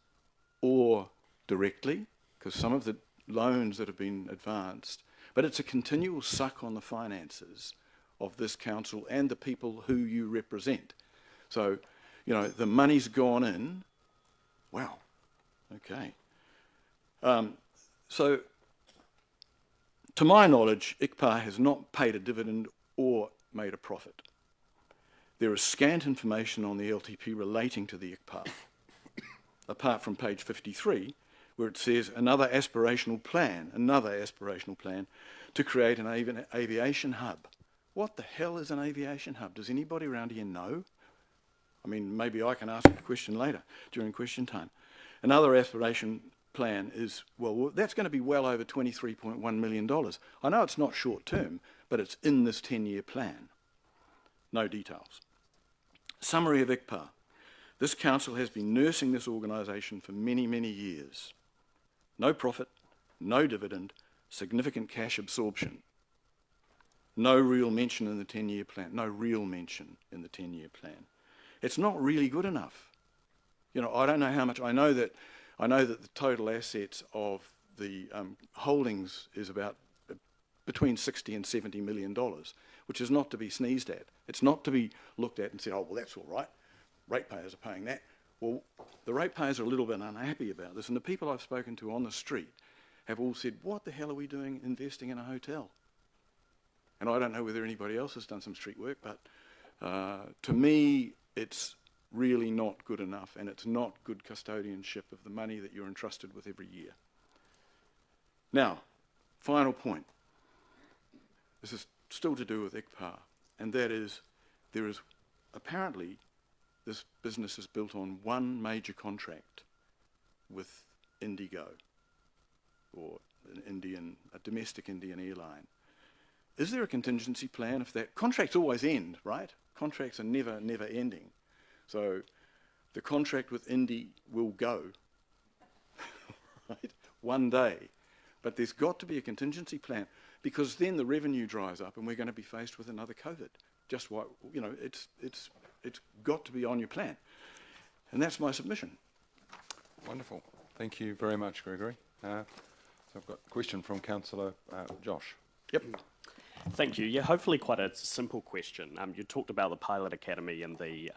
or directly, because some of the loans that have been advanced, but it's a continual suck on the finances of this council and the people who you represent. So, you know, the money's gone in. Wow, okay. So, to my knowledge, ICPA has not paid a dividend or made a profit. There is scant information on the LTP relating to the ICPA, apart from page 53, where it says another aspirational plan to create an aviation hub. What the hell is an aviation hub? Does anybody around here know? I mean, maybe I can ask a question later, during question time. Another aspiration plan is, well, that's going to be well over $23.1 million. I know it's not short term, but it's in this 10-year plan. No details. Summary of ICPA. This council has been nursing this organisation for many, many years. No profit, no dividend, significant cash absorption. No real mention in the 10-year plan. No real mention in the 10-year plan. It's not really good enough. You know, I don't know how much. I know that the total assets of the holdings is about between $60 and $70 million, which is not to be sneezed at. It's not to be looked at and said, oh, well, that's all right. Ratepayers are paying that. Well, the ratepayers are a little bit unhappy about this, and the people I've spoken to on the street have all said, what the hell are we doing investing in a hotel? And I don't know whether anybody else has done some street work, but to me, it's really not good enough, and it's not good custodianship of the money that you're entrusted with every year. Now, final point. This is still to do with ICPA, and that is there is apparently this business is built on one major contract with Indigo, or a domestic Indian airline. Is there a contingency plan if that contracts always end, right? Contracts are never ending. So the contract with Indy will go, right, one day. But there's got to be a contingency plan, because then the revenue dries up and we're going to be faced with another COVID. Just what, you know, it's got to be on your plan. And that's my submission. Wonderful. Thank you very much, Gregory. So I've got a question from Councillor Josh. Yep. Thank you. Yeah, hopefully quite a simple question. You talked about the Pilot Academy and the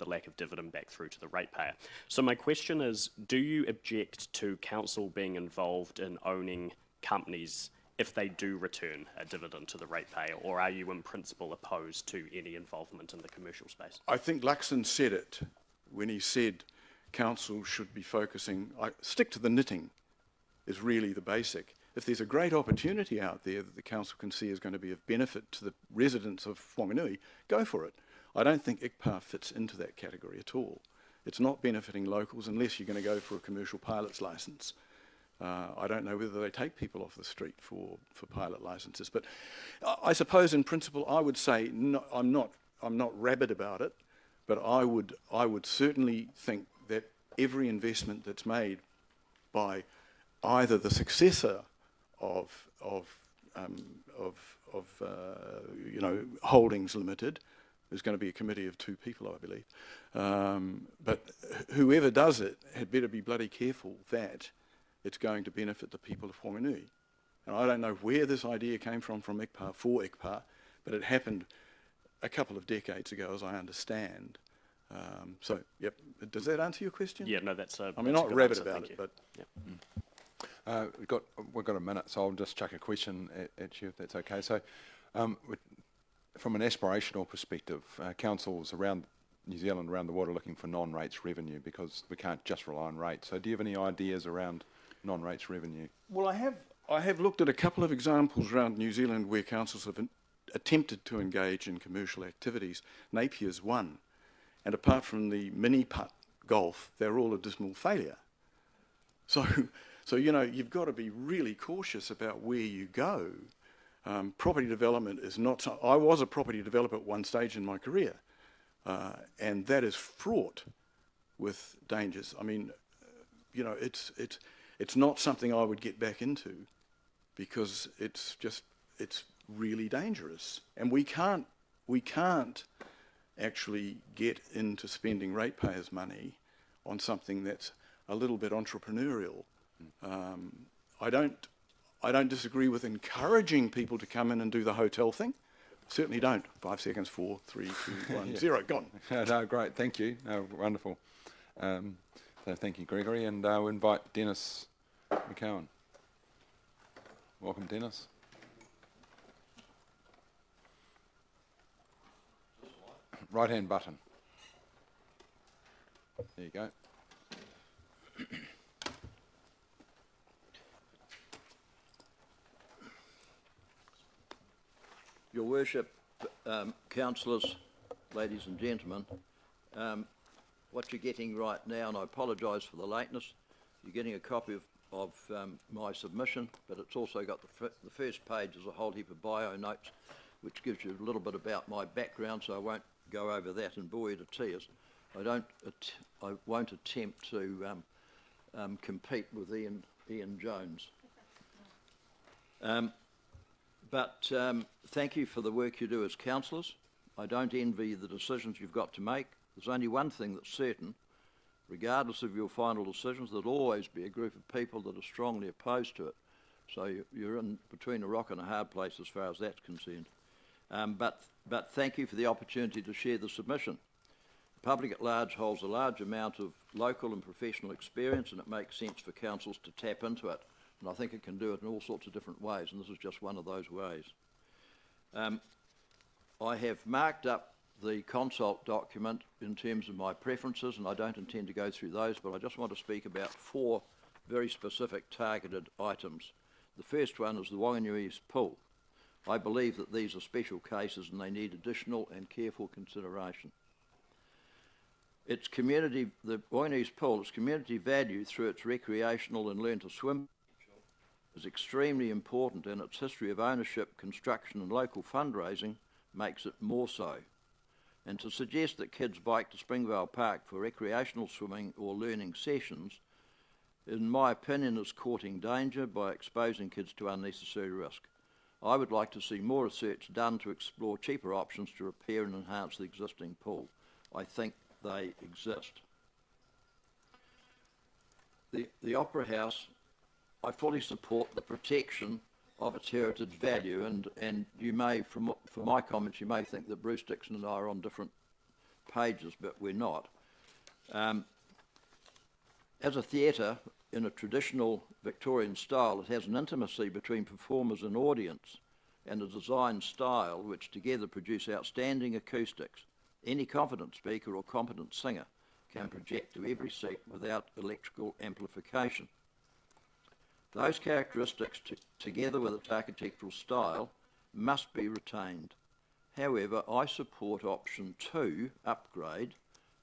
lack of dividend back through to the ratepayer. So my question is, do you object to council being involved in owning companies if they do return a dividend to the ratepayer, or are you in principle opposed to any involvement in the commercial space? I think Luxon said it when he said council should be focusing, stick to the knitting is really the basic. If there's a great opportunity out there that the council can see is going to be of benefit to the residents of Whanganui, go for it. I don't think ICPA fits into that category at all. It's not benefiting locals unless you're going to go for a commercial pilot's licence. I don't know whether they take people off the street for pilot licences, but I suppose in principle I would say no, I'm not rabid about it, but I would certainly think that every investment that's made by either the successor of you know, Holdings Limited, there's going to be a committee of 2 people, I believe, but whoever does it had better be bloody careful that it's going to benefit the people of Whanganui. And I don't know where this idea came from ICPA, for ICPA, but it happened a couple of decades ago, as I understand. So, yep, does that answer your question? Yeah, no, that's a. I mean, that's a not good rabid answer, about thank it, you. but Yep. We've got a minute, so I'll just chuck a question at you, if that's okay. So, from an aspirational perspective, councils around New Zealand, around the world, are looking for non-rates revenue because we can't just rely on rates. So, do you have any ideas around non-rates revenue? Well, I have looked at a couple of examples around New Zealand where councils have attempted to engage in commercial activities. Napier's one, and apart from the mini putt golf, they're all a dismal failure. So you know, you've got to be really cautious about where you go. Property development is not. I was a property developer at one stage in my career, and that is fraught with dangers. I mean, you know, it's not something I would get back into because it's really dangerous, and we can't actually get into spending ratepayers' money on something that's a little bit entrepreneurial. I don't disagree with encouraging people to come in and do the hotel thing. Certainly don't. 5 seconds, 4, 3, 2, 1, 0, gone. No, great, thank you. No, wonderful. So thank you, Gregory, and we'll invite Dennis McCowan. Welcome, Dennis. Right-hand button. There you go. Your Worship, councillors, ladies and gentlemen, what you're getting right now, and I apologise for the lateness, you're getting a copy of my submission, but it's also got the first page is a whole heap of bio notes, which gives you a little bit about my background, so I won't go over that and bore you to tears. I won't attempt to compete with Ian Jones. But thank you for the work you do as councillors. I don't envy the decisions you've got to make. There's only one thing that's certain. Regardless of your final decisions, there'll always be a group of people that are strongly opposed to it. So you're in between a rock and a hard place as far as that's concerned. But thank you for the opportunity to share the submission. The public at large holds a large amount of local and professional experience, and it makes sense for councils to tap into it. And I think it can do it in all sorts of different ways, and this is just one of those ways. I have marked up the consult document in terms of my preferences, and I don't intend to go through those, but I just want to speak about 4 very specific targeted items. The first one is the Whanganui East Pool. I believe that these are special cases and they need additional and careful consideration. The Whanganui East Pool, its community value through its recreational and learn to swim is extremely important, and its history of ownership, construction and local fundraising makes it more so. And to suggest that kids bike to Springvale Park for recreational swimming or learning sessions, in my opinion, is courting danger by exposing kids to unnecessary risk. I would like to see more research done to explore cheaper options to repair and enhance the existing pool. I think they exist. The Opera House, I fully support the protection of its heritage value, and you may, from my comments, you may think that Bruce Dixon and I are on different pages, but we're not. As a theatre, in a traditional Victorian style, it has an intimacy between performers and audience and a design style which together produce outstanding acoustics. Any confident speaker or competent singer can project to every seat without electrical amplification. Those characteristics, together with its architectural style, must be retained. However, I support option 2, upgrade,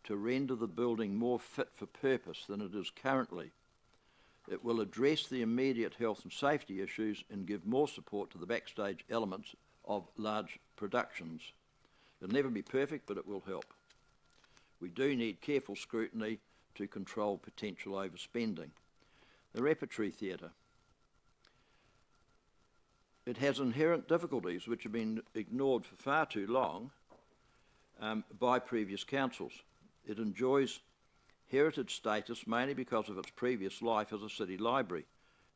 to render the building more fit for purpose than it is currently. It will address the immediate health and safety issues and give more support to the backstage elements of large productions. It'll never be perfect, but it will help. We do need careful scrutiny to control potential overspending. The Repertory Theatre. It has inherent difficulties which have been ignored for far too long by previous councils. It enjoys heritage status mainly because of its previous life as a city library,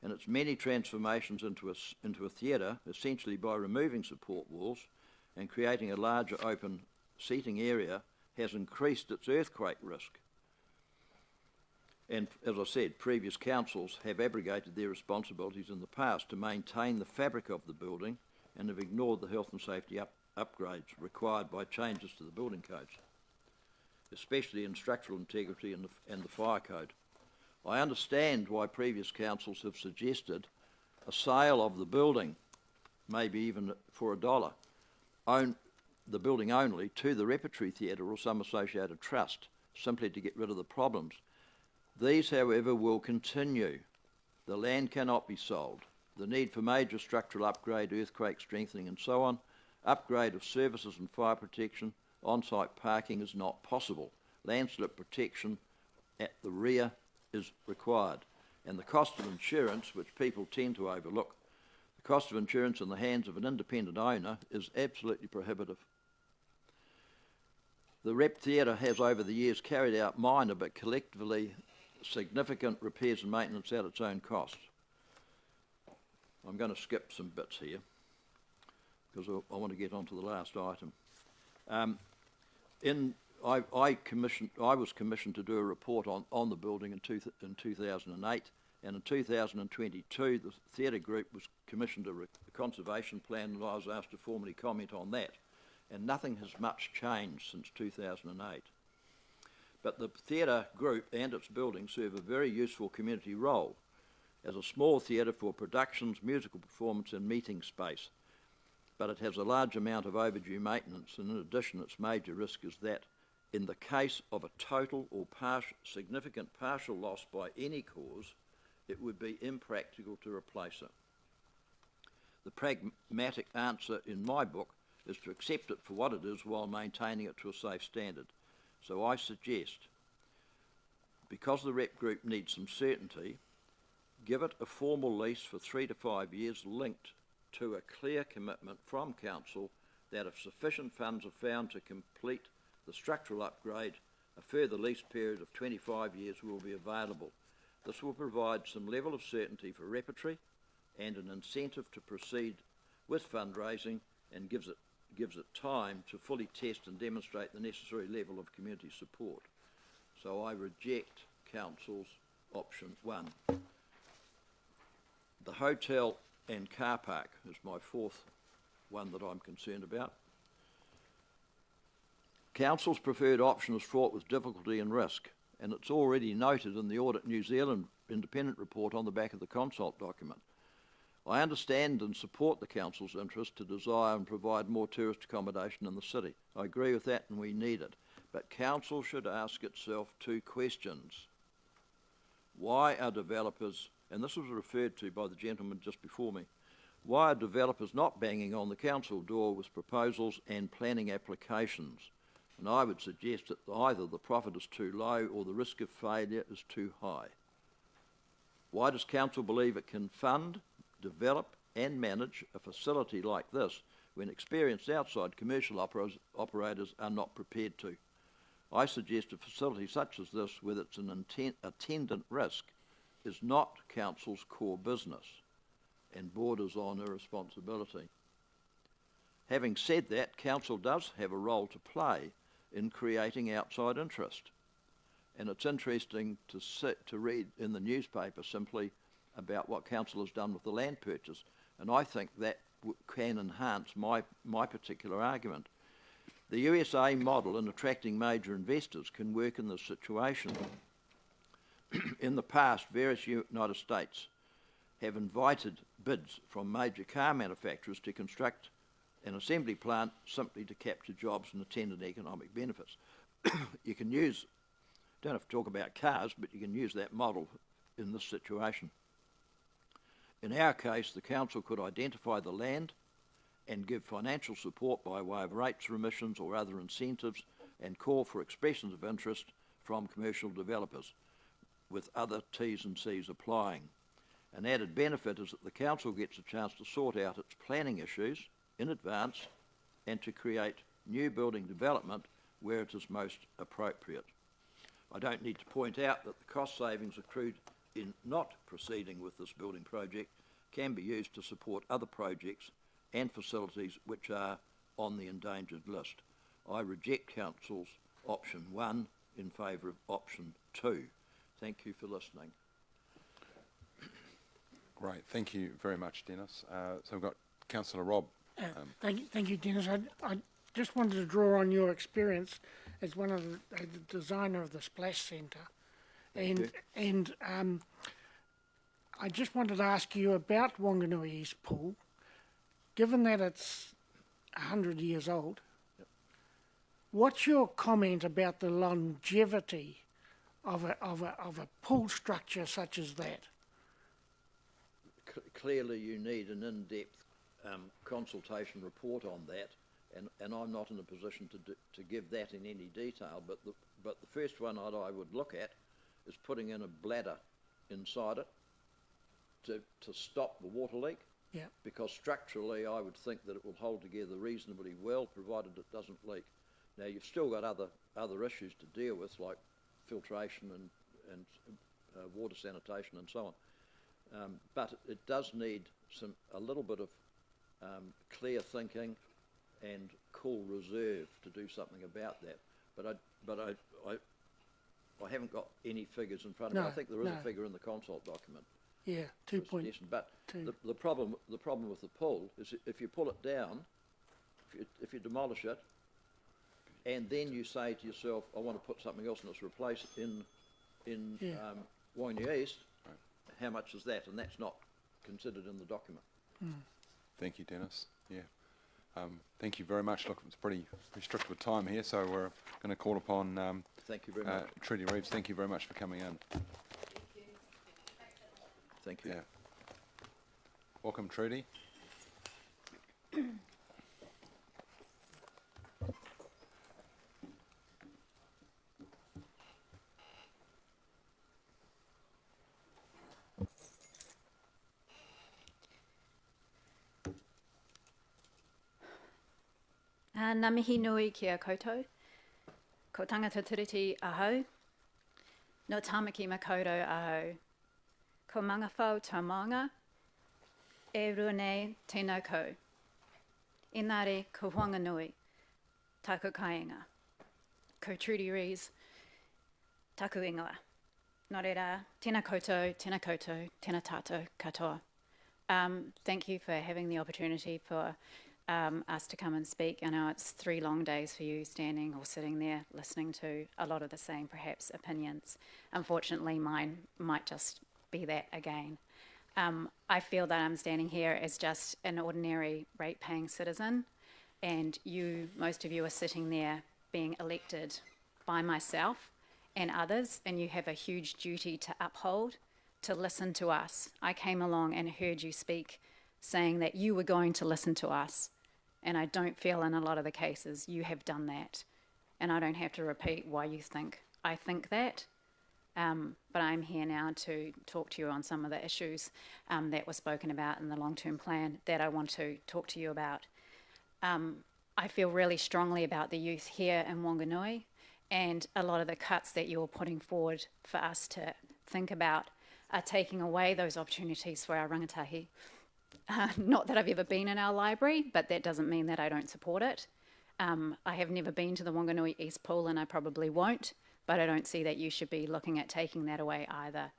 and its many transformations into a theatre, essentially by removing support walls and creating a larger open seating area, has increased its earthquake risk. And as I said, previous councils have abrogated their responsibilities in the past to maintain the fabric of the building and have ignored the health and safety upgrades required by changes to the building codes, especially in structural integrity and the fire code. I understand why previous councils have suggested a sale of the building, maybe even for $1, own the building only to the Repertory Theatre or some associated trust, simply to get rid of the problems. These, however, will continue. The land cannot be sold. The need for major structural upgrade, earthquake strengthening and so on, upgrade of services and fire protection, on-site parking is not possible. Landslip protection at the rear is required. And the cost of insurance, which people tend to overlook, the cost of insurance in the hands of an independent owner is absolutely prohibitive. The Rep Theatre has over the years carried out minor but collectively significant repairs and maintenance at its own cost. I'm going to skip some bits here because I want to get on to the last item. I was commissioned to do a report on the building in 2008, and in 2022 the theatre group was commissioned a conservation plan, and I was asked to formally comment on that. And nothing has much changed since 2008. But the theatre group and its building serve a very useful community role as a small theatre for productions, musical performance and meeting space. But it has a large amount of overdue maintenance, and in addition its major risk is that in the case of a total or significant partial loss by any cause, it would be impractical to replace it. The pragmatic answer in my book is to accept it for what it is while maintaining it to a safe standard. So I suggest, because the Rep Group needs some certainty, give it a formal lease for 3 to 5 years linked to a clear commitment from Council that if sufficient funds are found to complete the structural upgrade, a further lease period of 25 years will be available. This will provide some level of certainty for Repertory and an incentive to proceed with fundraising, and gives it time to fully test and demonstrate the necessary level of community support. So I reject Council's option 1. The hotel and car park is my fourth one that I'm concerned about. Council's preferred option is fraught with difficulty and risk, and it's already noted in the Audit New Zealand independent report on the back of the consult document. I understand and support the Council's interest to desire and provide more tourist accommodation in the city. I agree with that, and we need it. But Council should ask itself 2 questions. Why are developers, and this was referred to by the gentleman just before me, why are developers not banging on the Council door with proposals and planning applications? And I would suggest that either the profit is too low or the risk of failure is too high. Why does Council believe it can fund, develop and manage a facility like this when experienced outside commercial operators are not prepared to? I suggest a facility such as this, with its attendant risk, is not Council's core business and borders on irresponsibility. Having said that, Council does have a role to play in creating outside interest, and it's interesting to read in the newspaper simply about what Council has done with the land purchase, and I think that can enhance my particular argument. The USA model in attracting major investors can work in this situation. In the past, various United States have invited bids from major car manufacturers to construct an assembly plant simply to capture jobs and attendant economic benefits. You can use, don't have to talk about cars, but you can use that model in this situation. In our case, the council could identify the land and give financial support by way of rates remissions or other incentives and call for expressions of interest from commercial developers, with other T's and C's applying. An added benefit is that the council gets a chance to sort out its planning issues in advance and to create new building development where it is most appropriate. I don't need to point out that the cost savings accrued in not proceeding with this building project can be used to support other projects and facilities which are on the endangered list. I reject Council's option 1 in favour of option 2. Thank you for listening. Great, thank you very much, Dennis. So we've got Councillor Rob. Thank you, Dennis. I just wanted to draw on your experience as one of the designer of the Splash Centre, and I just wanted to ask you about Wanganui East Pool. Given that it's 100 years old, what's your comment about the longevity of a pool structure such as that? Clearly, you need an in-depth consultation report on that, and I'm not in a position to give that in any detail. But the first one that I would look at is putting in a bladder inside it to stop the water leak. Yeah. Because structurally, I would think that it will hold together reasonably well, provided it doesn't leak. Now, you've still got other issues to deal with, like filtration and water sanitation and so on. But it does need a little bit of clear thinking and cool reserve to do something about that. But I haven't got any figures in front of me. I think there is a figure in the consult document. Yeah, 2.2. But the problem with the pool is if you pull it down, if you demolish it, and then you say to yourself, I want to put something else in its replace in Wanganui East, how much is that? And that's not considered in the document. Thank you, Dennis. Yeah. Thank you very much. Look, it's pretty strict with time here, so we're going to call upon thank you very much. Trudy Reeves. Thank you very much for coming in. Thank you. Yeah. Welcome, Trudy. Ngā mihi nui ki a koutou, ko tangata tiriti ahau, no tamaki makoto ahau, ko mangawhau tau maunga, e rua nei tēnā kou. Engari, ko Wanganui, taku kāinga. Ko Trudy Rees, taku ingoa. Nō reira, tēnā koutou, tēnā tātou katoa. Thank you for having the opportunity for us to come and speak. I know it's 3 long days for you standing or sitting there listening to a lot of the same, perhaps, opinions. Unfortunately, mine might just be that again. I feel that I'm standing here as just an ordinary rate-paying citizen, and most of you are sitting there being elected by myself and others, and you have a huge duty to uphold, to listen to us. I came along and heard you speak saying that you were going to listen to us, and I don't feel in a lot of the cases you have done that, and I don't have to repeat why you think I think that. But I'm here now to talk to you on some of the issues that were spoken about in the long-term plan that I want to talk to you about. I feel really strongly about the youth here in Wanganui, and a lot of the cuts that you're putting forward for us to think about are taking away those opportunities for our rangatahi. Not that I've ever been in our library, but that doesn't mean that I don't support it. I have never been to the Wanganui East Pool, and I probably won't, but I don't see that you should be looking at taking that away either.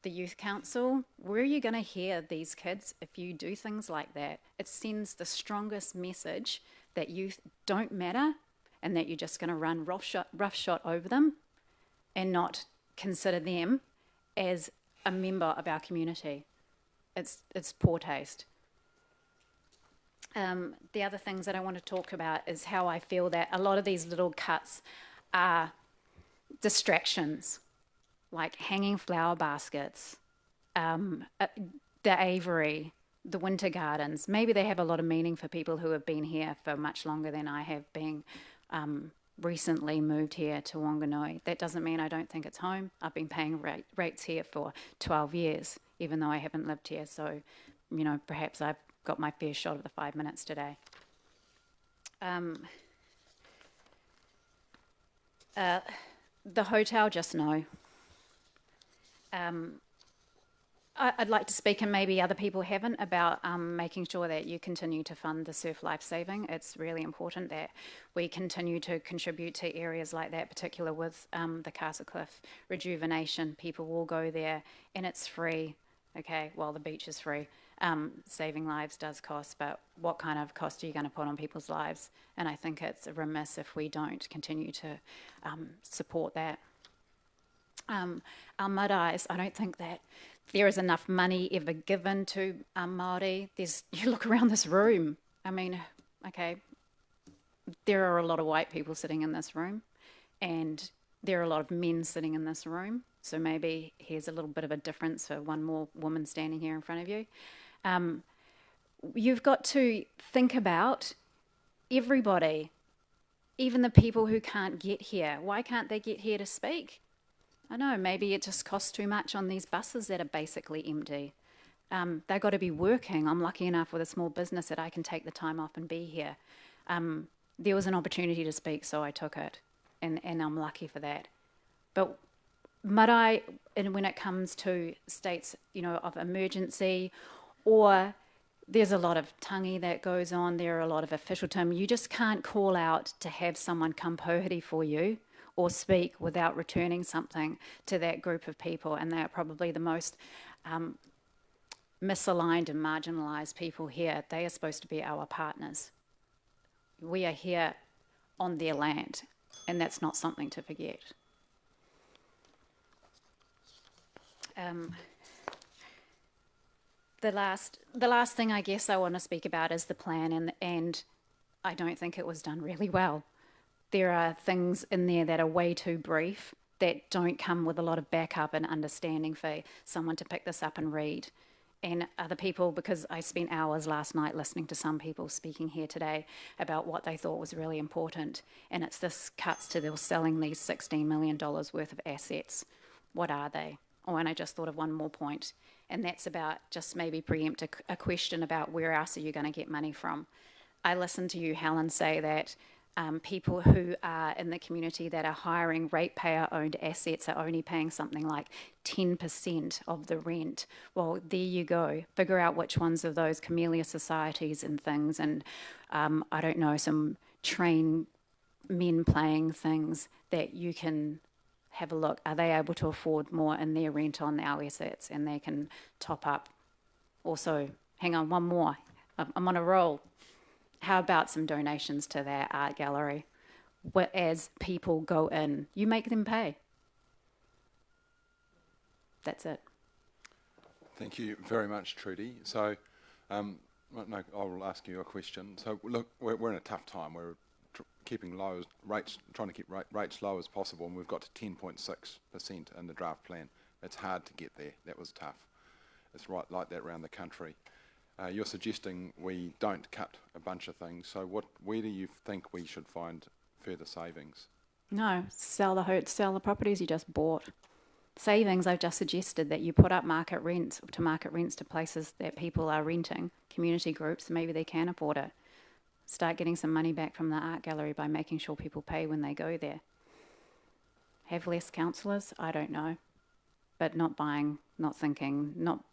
The Youth Council, where are you going to hear these kids if you do things like that? It sends the strongest message that youth don't matter and that you're just going to run roughshod over them and not consider them as a member of our community. It's poor taste. The other things that I want to talk about is how I feel that a lot of these little cuts are distractions, like hanging flower baskets, the aviary, the winter gardens. Maybe they have a lot of meaning for people who have been here for much longer than I have been. Recently moved here to Wanganui. That doesn't mean I don't think it's home. I've been paying rates here for 12 years, even though I haven't lived here. So, you know, perhaps I've got my fair shot of the 5 minutes today. The hotel, just no. I'd like to speak, and maybe other people haven't, about making sure that you continue to fund the surf lifesaving. It's really important that we continue to contribute to areas like that, particularly with the Castle Cliff rejuvenation. People will go there, and it's free. Okay, well, the beach is free. Saving lives does cost, but what kind of cost are you going to put on people's lives? And I think it's remiss if we don't continue to support that. Our maraes, I don't think that there is enough money ever given to Māori. You look around this room, I mean, okay, there are a lot of white people sitting in this room, and there are a lot of men sitting in this room, so maybe here's a little bit of a difference for one more woman standing here in front of you. You've got to think about everybody, even the people who can't get here. Why can't they get here to speak? I know, maybe it just costs too much on these buses that are basically empty. They've got to be working. I'm lucky enough with a small business that I can take the time off and be here. There was an opportunity to speak, so I took it, and I'm lucky for that. But marae, and when it comes to states, you know, of emergency, or there's a lot of tangi that goes on, there are a lot of officialdom, you just can't call out to have someone come pohuri for you or speak without returning something to that group of people, and they're probably the most misaligned and marginalised people here. They are supposed to be our partners. We are here on their land, and that's not something to forget. The last thing I guess I want to speak about is the plan, and I don't think it was done really well. There are things in there that are way too brief, that don't come with a lot of backup and understanding for someone to pick this up and read. And other people, because I spent hours last night listening to some people speaking here today about what they thought was really important, and it's this cuts to they're selling these $16 million worth of assets. What are they? Oh, and I just thought of one more point, and that's about just maybe preempt a question about where else are you going to get money from. I listened to you, Helen, say that people who are in the community that are hiring ratepayer-owned assets are only paying something like 10% of the rent. Well, there you go. Figure out which ones of those camellia societies and things, and I don't know, some train men playing things that you can have a look. Are they able to afford more in their rent on our assets, and they can top up? Also, hang on, one more. I'm on a roll. How about some donations to their art gallery? As people go in, you make them pay. That's it. Thank you very much, Trudy. So, no, I'll ask you a question. So, look, we're in a tough time. We're keeping rates, trying to keep rates low as possible, and we've got to 10.6% in the draft plan. It's hard to get there. That was tough. It's right like that around the country. You're suggesting we don't cut a bunch of things. So where do you think we should find further savings? No, sell the properties you just bought. Savings, I've just suggested that you put up market rents to places that people are renting, community groups, maybe they can afford it. Start getting some money back from the art gallery by making sure people pay when they go there. Have less counsellors? I don't know. But not buying, not thinking, not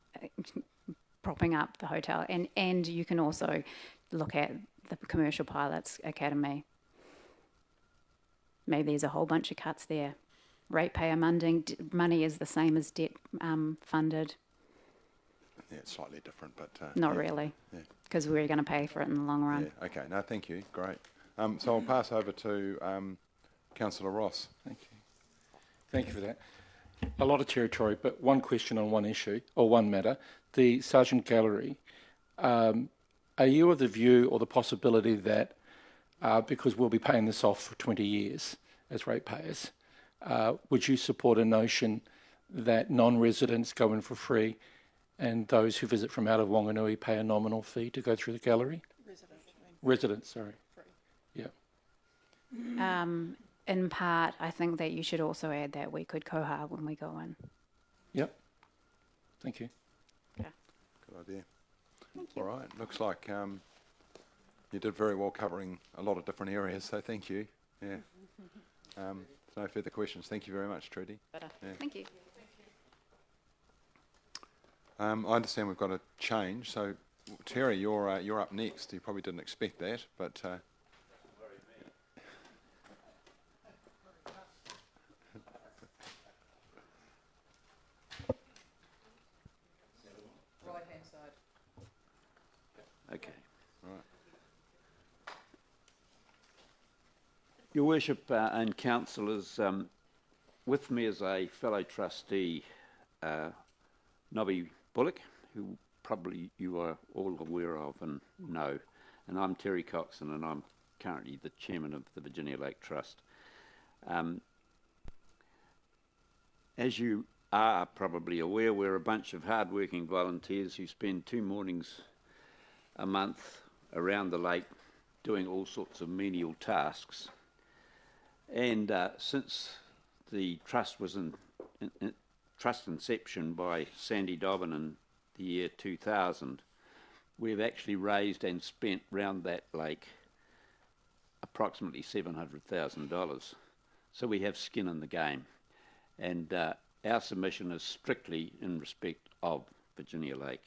propping up the hotel. And you can also look at the Commercial Pilots Academy. Maybe there's a whole bunch of cuts there. Ratepayer money is the same as debt funded. Yeah, it's slightly different, but... Not really, because we're going to pay for it in the long run. Yeah, okay, no, thank you, great. So I'll pass over to Councillor Ross. Thank you. Thank you for that. A lot of territory, but one question on one issue, or one matter. The Sargent Gallery, are you of the view or the possibility that, because we'll be paying this off for 20 years as ratepayers, would you support a notion that non-residents go in for free and those who visit from out of Wanganui pay a nominal fee to go through the gallery? Residents, sorry. Free. Yeah. In part, I think that you should also add that we could koha when we go in. Yep. Thank you. Yeah. Good idea. All right. Looks like you did very well covering a lot of different areas, so thank you. Yeah. No further questions. Thank you very much, Trudy. Better. Yeah. Thank you. I understand we've got a change, so Terry, you're up next. You probably didn't expect that, but Right-hand side. Okay. right. Your Worship and councillors, with me is a fellow trustee, Nobby Bullock, who probably you are all aware of and know, and I'm Terry Coxon, and I'm currently the chairman of the Virginia Lake Trust. As you are probably aware, we're a bunch of hard-working volunteers who spend 2 mornings a month around the lake doing all sorts of menial tasks. And since the trust was in trust inception by Sandy Dobbin in the year 2000, we've actually raised and spent round that lake approximately $700,000. So we have skin in the game, and our submission is strictly in respect of Virginia Lake.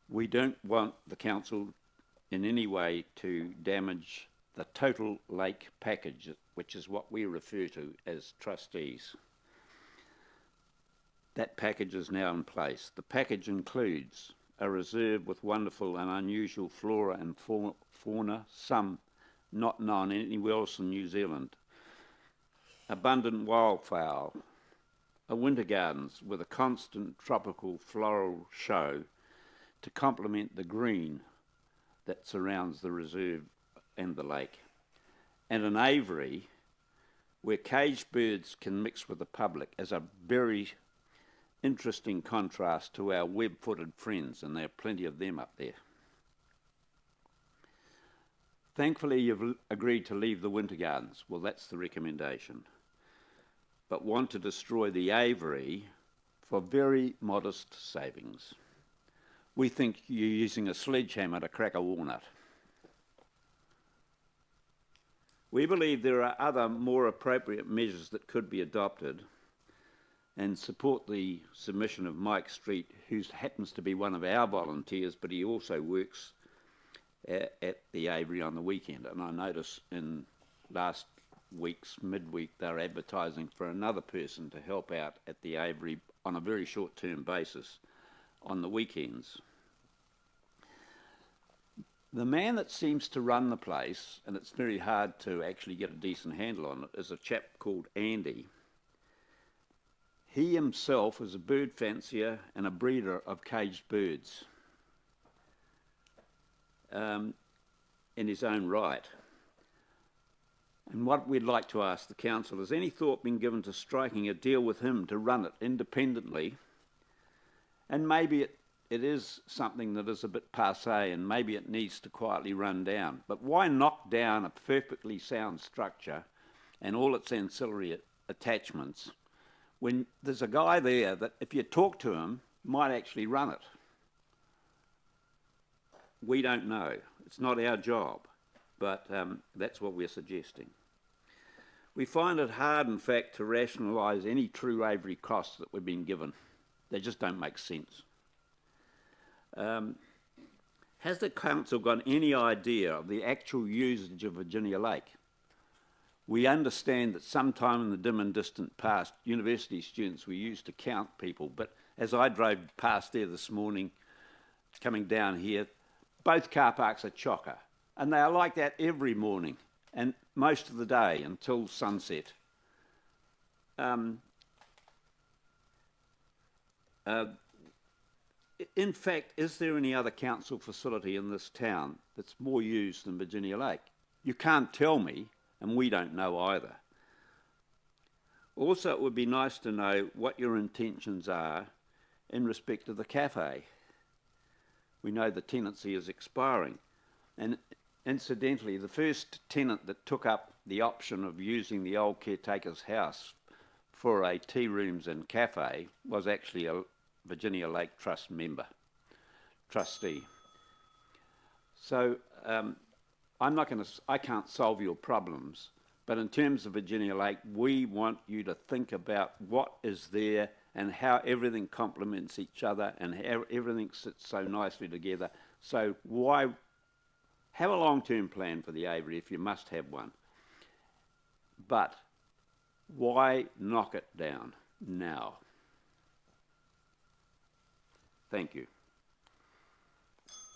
We don't want the council in any way to damage the total lake package, which is what we refer to as trustees. That package is now in place. The package includes a reserve with wonderful and unusual flora and fauna, some not known anywhere else in New Zealand, abundant wildfowl, a winter gardens with a constant tropical floral show to complement the green that surrounds the reserve and the lake, and an aviary where caged birds can mix with the public as a very interesting contrast to our web-footed friends, and there are plenty of them up there. Thankfully, you've agreed to leave the winter gardens. Well, that's the recommendation. But want to destroy the aviary for very modest savings. We think you're using a sledgehammer to crack a walnut. We believe there are other more appropriate measures that could be adopted, and support the submission of Mike Street, who happens to be one of our volunteers, but he also works at the aviary on the weekend. And I noticed in last week's midweek they're advertising for another person to help out at the aviary on a very short-term basis on the weekends. The man that seems to run the place, and it's very hard to actually get a decent handle on it, is a chap called Andy. He himself is a bird fancier and a breeder of caged birds in his own right. And what we'd like to ask the council, has any thought been given to striking a deal with him to run it independently? And maybe it is something that is a bit passé, and maybe it needs to quietly run down. But why knock down a perfectly sound structure and all its ancillary attachments when there's a guy there that, if you talk to him, might actually run it? We don't know. It's not our job, but that's what we're suggesting. We find it hard, in fact, to rationalise any true aviary costs that we've been given. They just don't make sense. Has the council got any idea of the actual usage of Virginia Lake? We understand that sometime in the dim and distant past, university students were used to count people, but as I drove past there this morning, coming down here, both car parks are chocker. And they are like that every morning and most of the day until sunset. In fact, is there any other council facility in this town that's more used than Virginia Lake? You can't tell me, and we don't know either. Also, it would be nice to know what your intentions are in respect of the cafe. We know the tenancy is expiring. And incidentally, the first tenant that took up the option of using the old caretaker's house for a tea rooms and cafe was actually a Virginia Lake Trust member, trustee. So I can't solve your problems, but in terms of Virginia Lake, we want you to think about what is there and how everything complements each other and how everything sits so nicely together. So why have a long-term plan for the Avery if you must have one, but why knock it down now? Thank you.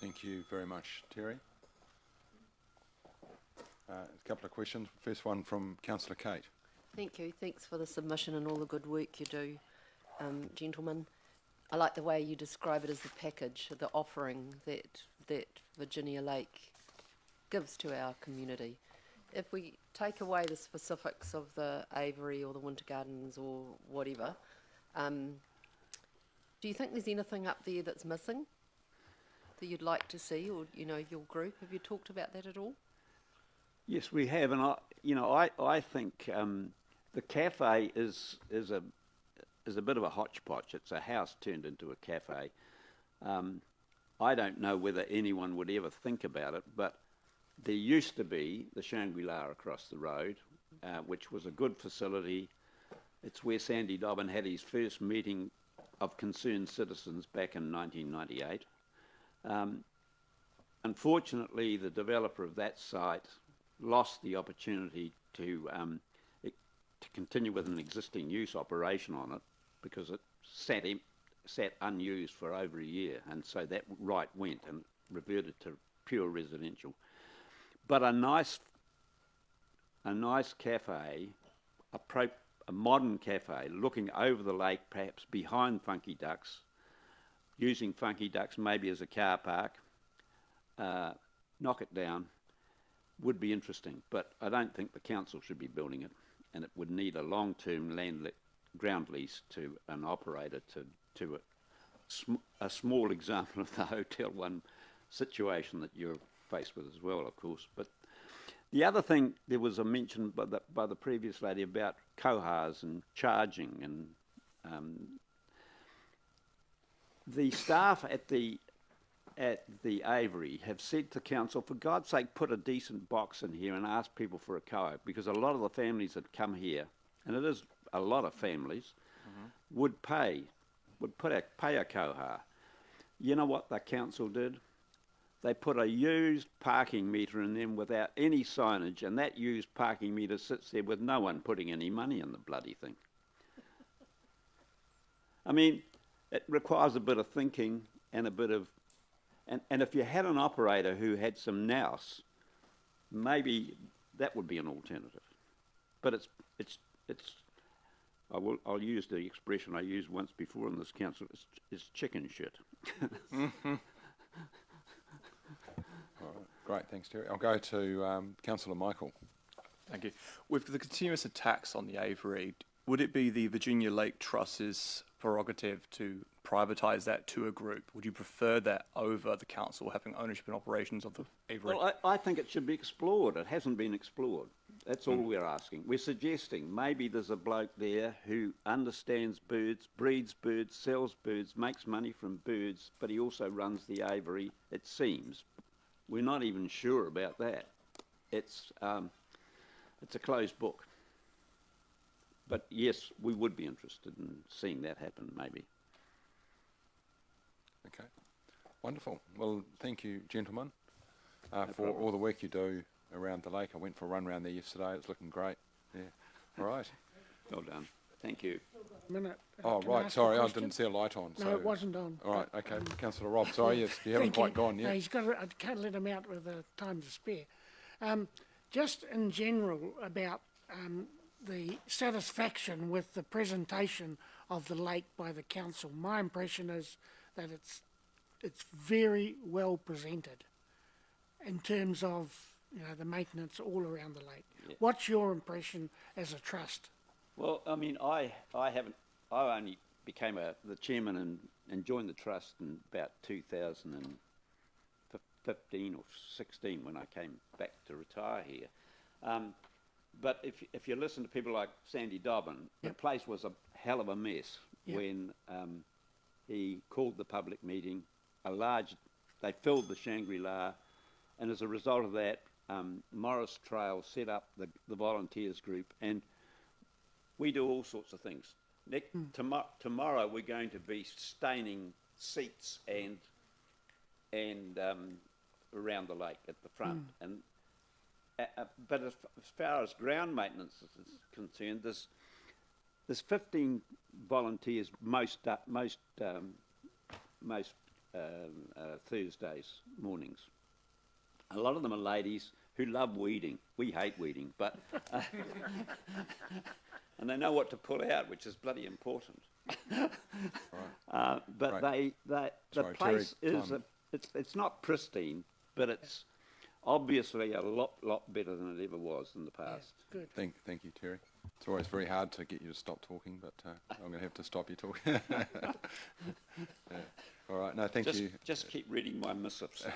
Thank you very much, Terry. A couple of questions. First one from Councillor Kate. Thank you. Thanks for the submission and all the good work you do, gentlemen. I like the way you describe it as the package, the offering that Virginia Lake gives to our community. If we take away the specifics of the Avery or the Winter Gardens or whatever, do you think there's anything up there that's missing that you'd like to see, or your group? Have you talked about that at all? Yes, we have, and I think the cafe is a bit of a hodgepodge. It's a house turned into a cafe. I don't know whether anyone would ever think about it, but there used to be the Shangri-La across the road, which was a good facility. It's where Sandy Dobbin had his first meeting of concerned citizens back in 1998. Unfortunately, the developer of that site lost the opportunity to continue with an existing use operation on it because it sat unused for over a year, and so that right went and reverted to pure residential. But a nice cafe, a modern cafe, looking over the lake, perhaps behind Funky Ducks, using Funky Ducks maybe as a car park, knock it down, would be interesting. But I don't think the council should be building it, and it would need a long-term ground lease to an operator to a small example of the Hotel One situation that you're faced with as well, of course. But the other thing, there was a mention by the previous lady about kohars and charging, and the staff at the Avery have said to council, for God's sake, put a decent box in here and ask people for a koha, because a lot of the families that come here, and it is a lot of families, would pay a kohar. You know what the council did? They put a used parking meter in them without any signage, and that used parking meter sits there with no one putting any money in the bloody thing. I mean, it requires a bit of thinking and a bit of... And if you had an operator who had some nous, maybe that would be an alternative. But I'll use the expression I used once before in this council, it's chicken shit. All right, great, thanks, Terry. I'll go to Councillor Michael. Thank you. With the continuous attacks on the Avery, would it be the Virginia Lake Trust's prerogative to privatise that to a group? Would you prefer that over the council having ownership and operations of the Avery? Well, I think it should be explored. It hasn't been explored. That's all we're asking. We're suggesting maybe there's a bloke there who understands birds, breeds birds, sells birds, makes money from birds, but he also runs the Avery, it seems. We're not even sure about that. It's a closed book. But yes, we would be interested in seeing that happen, maybe. Okay, wonderful. Well, thank you, gentlemen, for all the work you do around the lake. I went for a run around there yesterday. It was looking great. Yeah. All right. Well done. Thank you. Minute. Oh, Can I right, ask a sorry, I question? didn't see a light on. No, So. it wasn't on. All right, okay. Councillor Rob, sorry, yes, you haven't Thank quite gone yet. No, he's got. I can't let him out with the time to spare. Just in general about the satisfaction with the presentation of the lake by the council. My impression is that it's very well presented in terms of the maintenance all around the lake. Yeah. What's your impression as a trust? Well, I mean, I only became the chairman and joined the trust in about 2015 or 16 when I came back to retire here. But if you listen to people like Sandy Dobbin, the place was a hell of a mess when he called the public meeting. They filled the Shangri-La, and as a result of that, Morris Trail set up the volunteers group, and we do all sorts of things. Tomorrow we're going to be staining seats and around the lake at the front. And but as far as ground maintenance is concerned, there's 15 volunteers most Thursdays mornings. A lot of them are ladies who love weeding. We hate weeding, but and they know what to pull out, which is bloody important. But Right. the place is it's not pristine, but it's obviously a lot better than it ever was in the past. Good. Thank you, Terry. It's always very hard to get you to stop talking, but I'm going to have to stop you talking. All right, no, thank you. Just keep reading my missives. All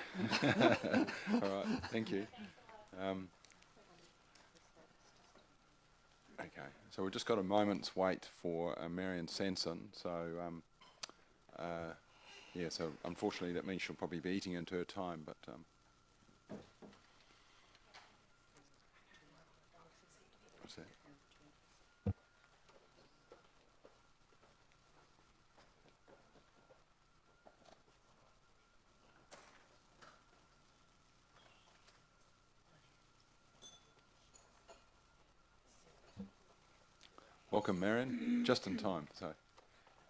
right, thank you. Okay, so we've just got a moment's wait for Marion Sanson. So, yeah, so unfortunately that means she'll probably be eating into her time, but... what's that? Welcome, Marion. Just in time, so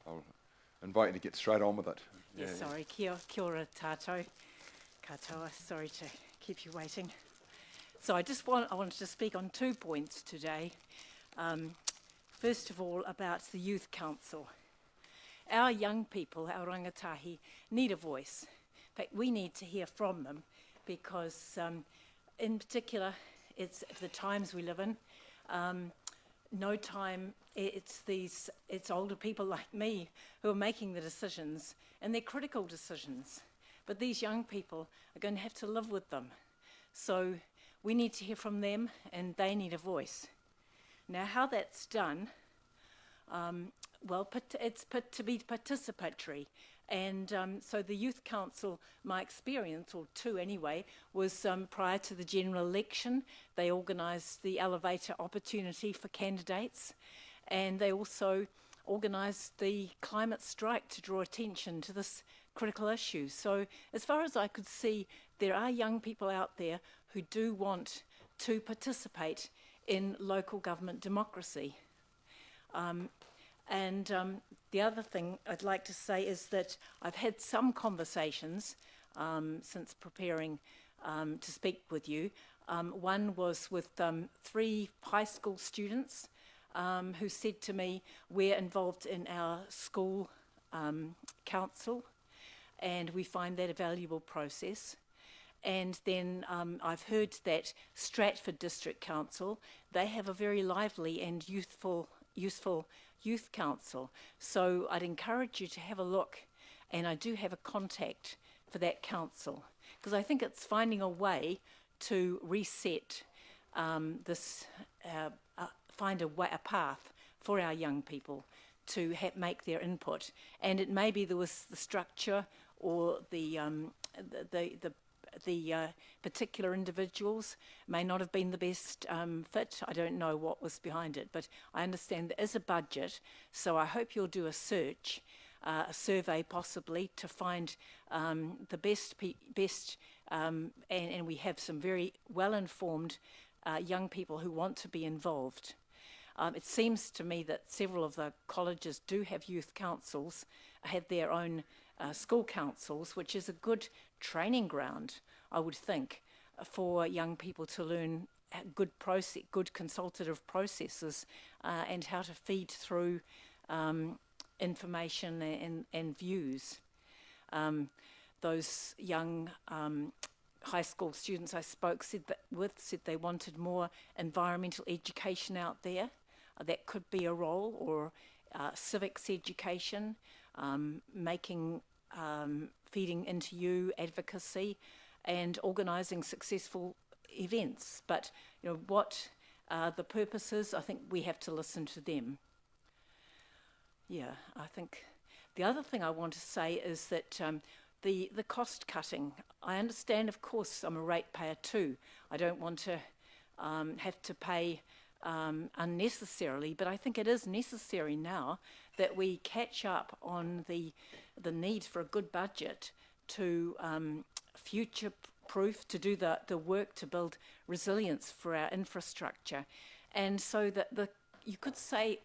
I'll invite you to get straight on with it. Yeah, sorry, kia ora tātou, katoa, sorry to keep you waiting. So I wanted to speak on 2 points today. First of all, about the Youth Council. Our young people, our rangatahi, need a voice. In fact, we need to hear from them because, in particular, it's the times we live in. No time, it's older people like me who are making the decisions, and they're critical decisions. But these young people are going to have to live with them. So we need to hear from them, and they need a voice. Now, how that's done, it's to be participatory. And so the Youth Council, my experience, or 2 anyway, was prior to the general election. They organised the elevator opportunity for candidates, and they also organised the climate strike to draw attention to this critical issue. So as far as I could see, there are young people out there who do want to participate in local government democracy. The other thing I'd like to say is that I've had some conversations since preparing to speak with you. One was with 3 high school students who said to me, we're involved in our school council and we find that a valuable process. And then I've heard that Stratford District Council, they have a very lively and useful youth council. So I'd encourage you to have a look, and I do have a contact for that council, because I think it's finding a way to reset find a path for our young people to make their input. And it may be there was the structure or the particular individuals may not have been the best fit. I don't know what was behind it, but I understand there is a budget, so I hope you'll do a search, a survey possibly, to find the best, and we have some very well-informed young people who want to be involved. It seems to me that several of the colleges do have youth councils, have their own school councils, which is a good training ground, I would think, for young people to learn good consultative processes and how to feed through information and views. Those young high school students I spoke said they wanted more environmental education out there. That could be a role, or civics education, feeding into you advocacy, and organising successful events. But what the purpose is, I think we have to listen to them. Yeah, I think the other thing I want to say is that the cost cutting, I understand, of course, I'm a ratepayer too. I don't want to have to pay unnecessarily, but I think it is necessary now that we catch up on the need for a good budget to future-proof, to do the work to build resilience for our infrastructure. And so that you could say,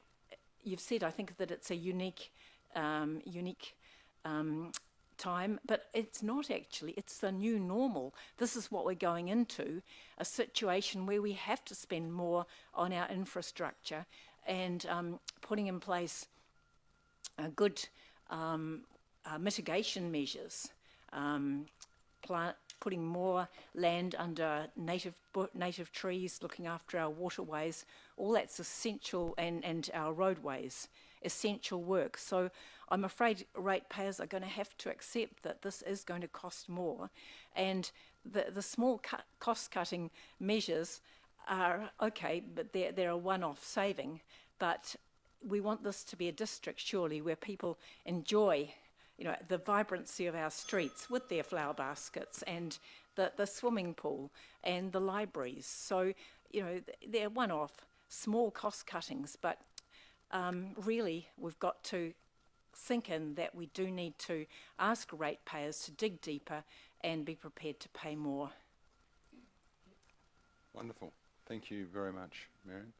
you've said, I think, that it's a unique time, but it's not actually. It's the new normal. This is what we're going into, a situation where we have to spend more on our infrastructure and putting in place good mitigation measures, putting more land under native trees, looking after our waterways. All that's essential, and our roadways, essential work. So I'm afraid ratepayers are going to have to accept that this is going to cost more, and the small cost-cutting measures are okay, but they're a one-off saving. But we want this to be a district, surely, where people enjoy, the vibrancy of our streets with their flower baskets and the swimming pool and the libraries. So, they're one-off small cost cuttings, but really we've got to think in that we do need to ask ratepayers to dig deeper and be prepared to pay more. Wonderful. Thank you very much, Marion.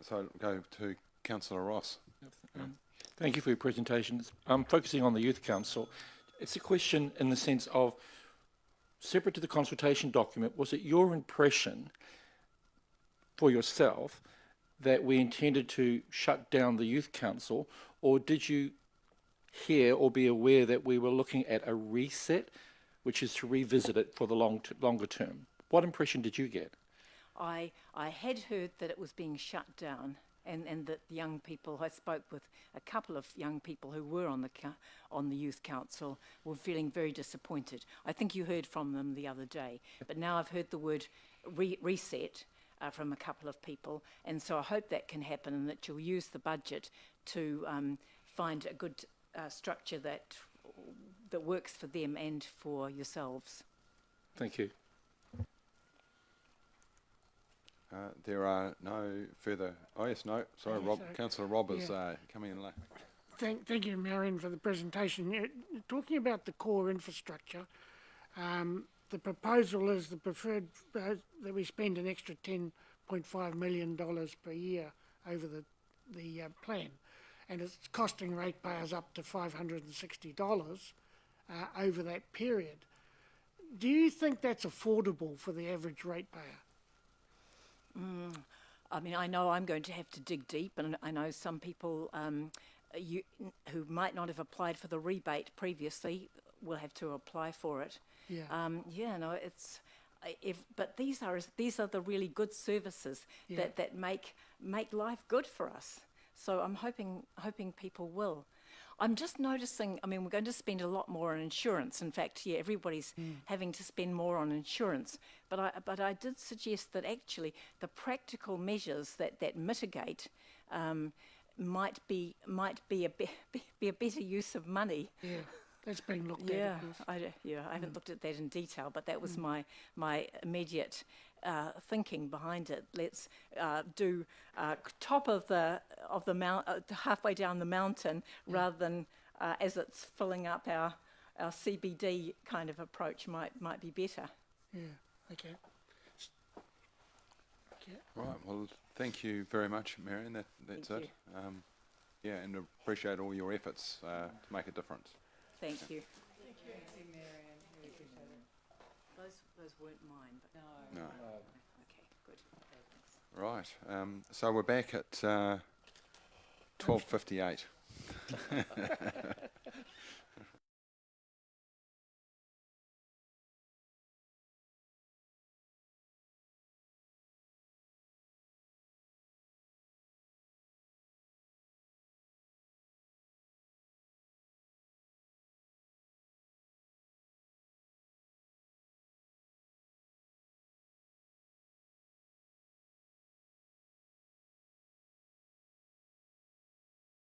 So I'll go to Councillor Ross. Thank you for your presentation. Focusing on the Youth Council, it's a question in the sense of, separate to the consultation document, was it your impression for yourself that we intended to shut down the Youth Council, or did you hear or be aware that we were looking at a reset, which is to revisit it for the longer term? What impression did you get? I had heard that it was being shut down, and that the young people, I spoke with a couple of young people who were on the Youth Council, were feeling very disappointed. I think you heard from them the other day, but now I've heard the word reset from a couple of people, and so I hope that can happen and that you'll use the budget to find a good structure that works for them and for yourselves. Thank you. There are no further... Oh, yes, no. Sorry, Rob. Councillor Rob is coming in late. Thank you, Marion, for the presentation. Talking about the core infrastructure, the proposal is the preferred that we spend an extra $10.5 million per year over the plan, and it's costing ratepayers up to $560 over that period. Do you think that's affordable for the average ratepayer? I mean, I know I'm going to have to dig deep, and I know some people who might not have applied for the rebate previously will have to apply for it. But these are the really good services that make life good for us. So I'm hoping people will. I'm just noticing, I mean, we're going to spend a lot more on insurance. In fact, everybody's having to spend more on insurance. But I did suggest that actually the practical measures that mitigate might be a better use of money. Yeah, that's being looked at, of course. I haven't looked at that in detail, but that was my immediate thinking behind it. Let's do top of the mount, halfway down the mountain, rather than as it's filling up our CBD kind of approach might be better. Yeah. Okay. Right. Well, thank you very much, Marion. That's Thank it. Yeah, and appreciate all your efforts to make a difference. Thank you. Thank you, Marion. Really appreciate it. Those weren't mine, but No. okay, good. Thanks. Right. So we're back at 12:58.